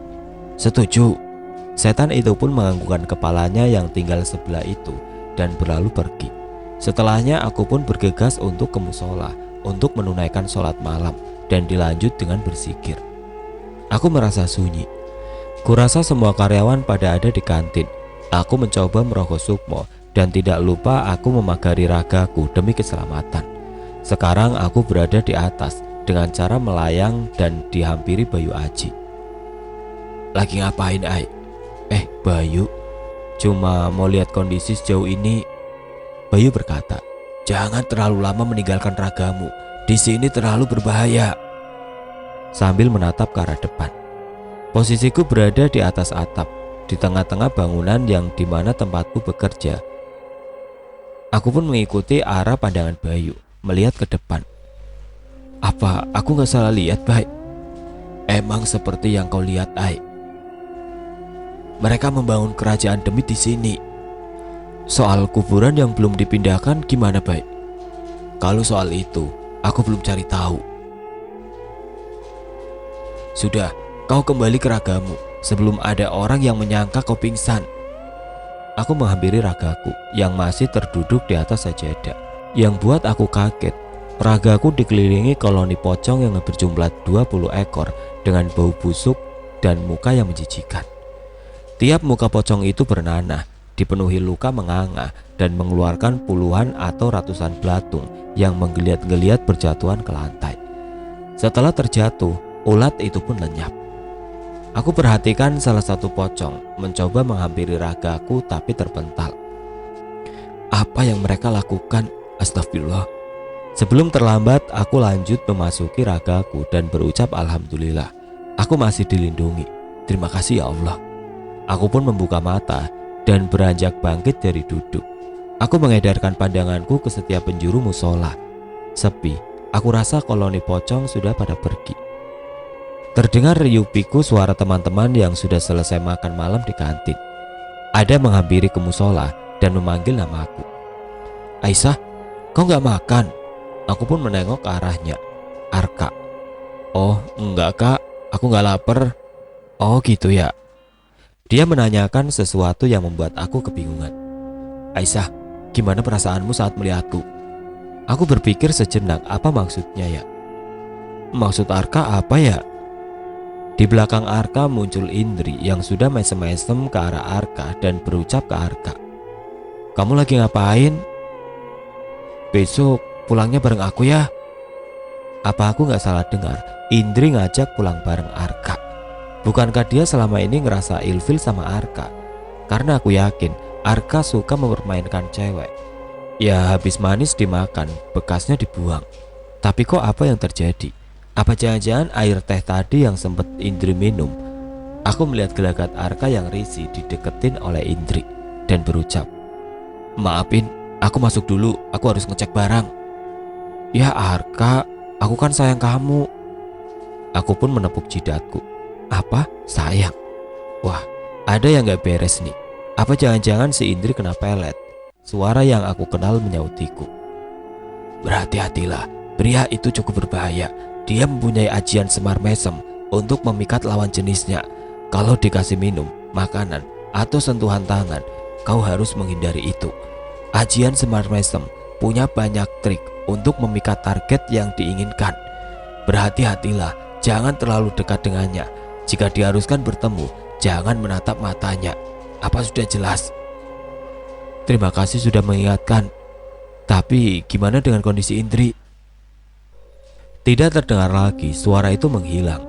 Setuju. Setan itu pun menganggukkan kepalanya yang tinggal sebelah itu dan berlalu pergi. Setelahnya aku pun bergegas untuk ke musola untuk menunaikan sholat malam dan dilanjut dengan berzikir. Aku merasa sunyi. Kurasa semua karyawan pada ada di kantin. Aku mencoba merokok sukmo dan tidak lupa aku memagari ragaku demi keselamatan. Sekarang aku berada di atas dengan cara melayang dan dihampiri Bayu Aji. Lagi ngapain, Ai? Bayu, cuma mau lihat kondisi sejauh ini. Bayu berkata, jangan terlalu lama meninggalkan ragamu. Di sini terlalu berbahaya. Sambil menatap ke arah depan. Posisiku berada di atas atap, di tengah-tengah bangunan yang dimana tempatku bekerja. Aku pun mengikuti arah pandangan Bayu, melihat ke depan. Apa aku gak salah lihat, Bay? Emang seperti yang kau lihat, Ai. Mereka membangun kerajaan demit di sini. Soal kuburan yang belum dipindahkan gimana, Bay? Kalau soal itu, aku belum cari tahu. Sudah, kau kembali ke ragamu sebelum ada orang yang menyangka kau pingsan. Aku menghampiri ragaku yang masih terduduk di atas sajadah. Yang buat aku kaget, ragaku dikelilingi koloni pocong yang berjumlah 20 ekor dengan bau busuk dan muka yang menjijikan. Tiap muka pocong itu bernanah, dipenuhi luka menganga dan mengeluarkan puluhan atau ratusan belatung yang menggeliat-geliat berjatuhan ke lantai. Setelah terjatuh, ulat itu pun lenyap. Aku perhatikan salah satu pocong mencoba menghampiri ragaku tapi terpental. Apa yang mereka lakukan? Astagfirullah. Sebelum terlambat, aku lanjut memasuki ragaku dan berucap alhamdulillah. Aku masih dilindungi. Terima kasih ya Allah. Aku pun membuka mata dan beranjak bangkit dari duduk. Aku mengedarkan pandanganku ke setiap penjuru musola. Sepi, aku rasa koloni pocong sudah pada pergi. Terdengar riuh piku suara teman-teman yang sudah selesai makan malam di kantin. Ada menghampiri ke musola dan memanggil namaku. Aisyah, kau gak makan? Aku pun menengok ke arahnya. Arka. Oh enggak kak, aku gak lapar. Oh gitu ya. Dia menanyakan sesuatu yang membuat aku kebingungan. Aisyah, gimana perasaanmu saat melihatku? Aku berpikir sejenak apa maksudnya ya. Maksud Arka apa ya? Di belakang Arka muncul Indri yang sudah mesem-mesem ke arah Arka dan berucap ke Arka. Kamu lagi ngapain? Besok pulangnya bareng aku ya. Apa aku gak salah dengar? Indri ngajak pulang bareng Arka. Bukankah dia selama ini ngerasa ilfil sama Arka? Karena aku yakin Arka suka mempermainkan cewek. Ya habis manis dimakan, bekasnya dibuang. Tapi kok apa yang terjadi? Apa jangan-jangan air teh tadi yang sempat Indri minum? Aku melihat gelagat Arka yang risih dideketin oleh Indri dan berucap, maafin, aku masuk dulu, aku harus ngecek barang. Ya Arka, aku kan sayang kamu. Aku pun menepuk jidatku. Apa? Sayang? Wah, ada yang gak beres nih. Apa jangan-jangan si Indri kena pelet? Suara yang aku kenal menyautiku. Berhati-hatilah, pria itu cukup berbahaya. Dia mempunyai ajian semar mesem untuk memikat lawan jenisnya. Kalau dikasih minum, makanan, atau sentuhan tangan, kau harus menghindari itu. Ajian semar mesem punya banyak trik untuk memikat target yang diinginkan. Berhati-hatilah, jangan terlalu dekat dengannya. Jika diharuskan bertemu, jangan menatap matanya. Apa sudah jelas? Terima kasih sudah mengingatkan. Tapi gimana dengan kondisi Indri? Tidak terdengar lagi, suara itu menghilang.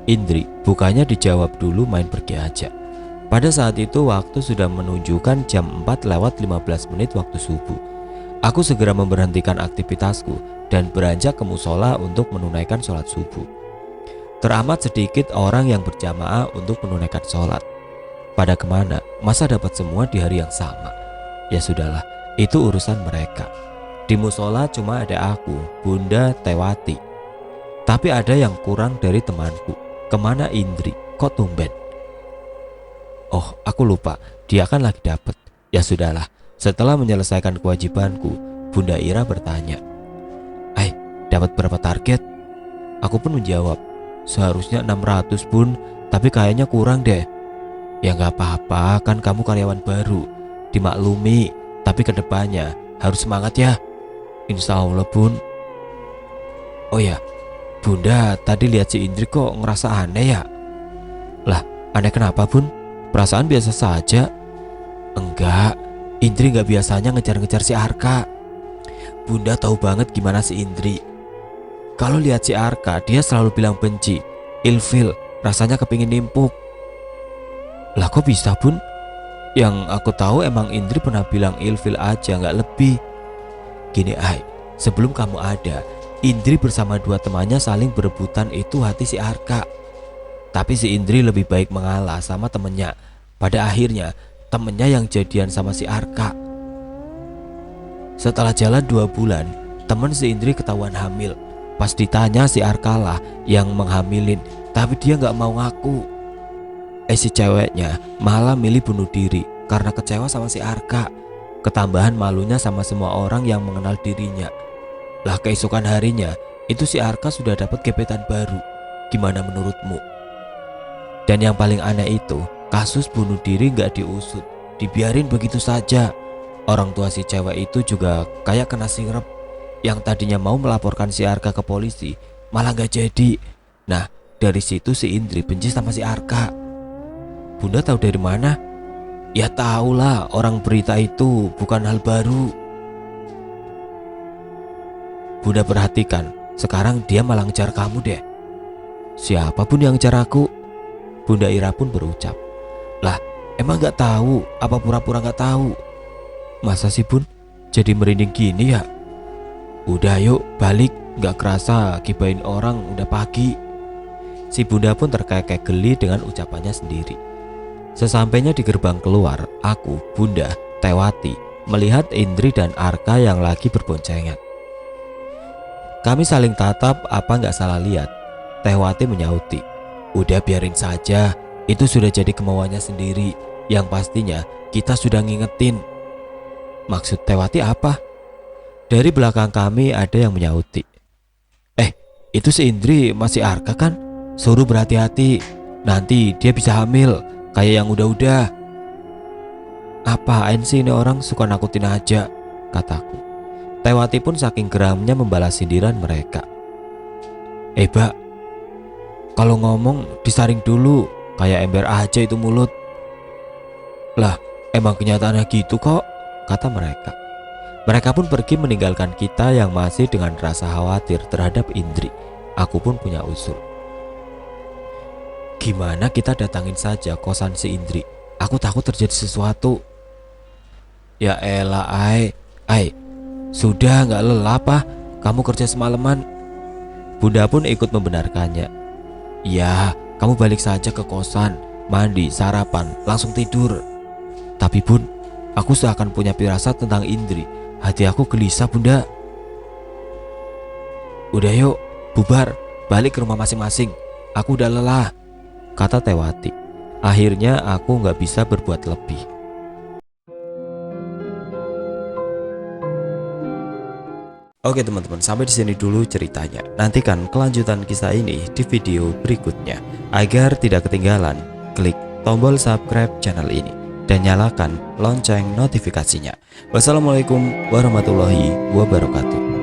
Indri bukannya dijawab dulu, main pergi aja. Pada saat itu waktu sudah menunjukkan jam 4:15 waktu subuh. Aku segera memberhentikan aktivitasku dan beranjak ke musola untuk menunaikan sholat subuh. Teramat sedikit orang yang berjamaah untuk menunaikan sholat. Pada kemana? Masa dapat semua di hari yang sama? Ya sudahlah, itu urusan mereka. Di musola cuma ada aku, Bunda Tewati. Tapi ada yang kurang dari temanku. Kemana Indri? Kok tumben? Oh, aku lupa, dia kan lagi dapat. Ya sudahlah, setelah menyelesaikan kewajibanku, Bunda Ira bertanya, dapat berapa target? Aku pun menjawab, seharusnya 600 bun, tapi kayaknya kurang deh. Ya gak apa-apa, kan kamu karyawan baru. Dimaklumi, tapi kedepannya harus semangat ya. Insya Allah bun. Oh ya, Bunda tadi lihat si Indri kok ngerasa aneh ya? Lah, aneh kenapa bun? Perasaan biasa saja. Enggak, Indri gak biasanya ngejar-ngejar si Arka. Bunda tahu banget gimana si Indri. Kalau lihat si Arka, dia selalu bilang benci, ilfil, rasanya kepingin nimpuk. Lah kok bisa bun? Yang aku tahu emang Indri pernah bilang ilfil aja, gak lebih. Gini sebelum kamu ada, Indri bersama dua temannya saling berebutan itu hati si Arka. Tapi si Indri lebih baik mengalah sama temennya. Pada akhirnya temennya yang jadian sama si Arka. Setelah jalan 2 bulan, temen si Indri ketahuan hamil. Pas ditanya si Arka lah yang menghamilin, tapi dia gak mau ngaku. Si ceweknya malah milih bunuh diri karena kecewa sama si Arka. Ketambahan malunya sama semua orang yang mengenal dirinya. Lah keesokan harinya itu si Arka sudah dapat gebetan baru. Gimana menurutmu? Dan yang paling aneh itu, kasus bunuh diri gak diusut, dibiarin begitu saja. Orang tua si cewek itu juga kayak kena sirep. Yang tadinya mau melaporkan si Arka ke polisi, malah gak jadi. Nah, dari situ si Indri benci sama si Arka. Bunda tahu dari mana? Ya tahulah, orang berita itu bukan hal baru. Bunda perhatikan, sekarang dia malah ngejar kamu deh. Siapapun yang ngejar aku? Bunda Ira pun berucap. Lah, emang gak tahu? Apa pura-pura gak tahu? Masa sih bun? Jadi merinding gini ya? Udah yuk balik, gak kerasa gibain orang udah pagi. Si bunda pun terkekeh geli dengan ucapannya sendiri. Sesampainya di gerbang keluar, aku, Bunda, Tewati melihat Indri dan Arka yang lagi berboncengan. Kami saling tatap, apa gak salah lihat? Tewati menyauti, udah biarin saja, itu sudah jadi kemauannya sendiri. Yang pastinya kita sudah ngingetin. Maksud Tewati apa? Dari belakang kami ada yang menyauti, itu si Indri masih Arka kan? Suruh berhati-hati, nanti dia bisa hamil kayak yang udah-udah. Apaan sih ini orang, suka nakutin aja, kataku. Tewati pun saking geramnya membalas sindiran mereka. Bak, kalau ngomong disaring dulu, kayak ember aja itu mulut. Lah, emang kenyataannya gitu kok, kata mereka. Mereka pun pergi meninggalkan kita yang masih dengan rasa khawatir terhadap Indri. Aku pun punya usul. Gimana kita datangin saja kosan si Indri? Aku takut terjadi sesuatu. Ya elah sudah gak lelah apa? Kamu kerja semalaman? Bunda pun ikut membenarkannya. Ya, kamu balik saja ke kosan, mandi, sarapan, langsung tidur. Tapi bun, aku seakan punya firasat tentang Indri. Hati aku gelisah bunda. Udah yuk, bubar, balik ke rumah masing-masing. Aku udah lelah, kata Tewati. Akhirnya aku gak bisa berbuat lebih. Oke teman-teman, sampai di sini dulu ceritanya. Nantikan kelanjutan kisah ini di video berikutnya. Agar tidak ketinggalan, klik tombol subscribe channel ini dan nyalakan lonceng notifikasinya. Wassalamualaikum warahmatullahi wabarakatuh.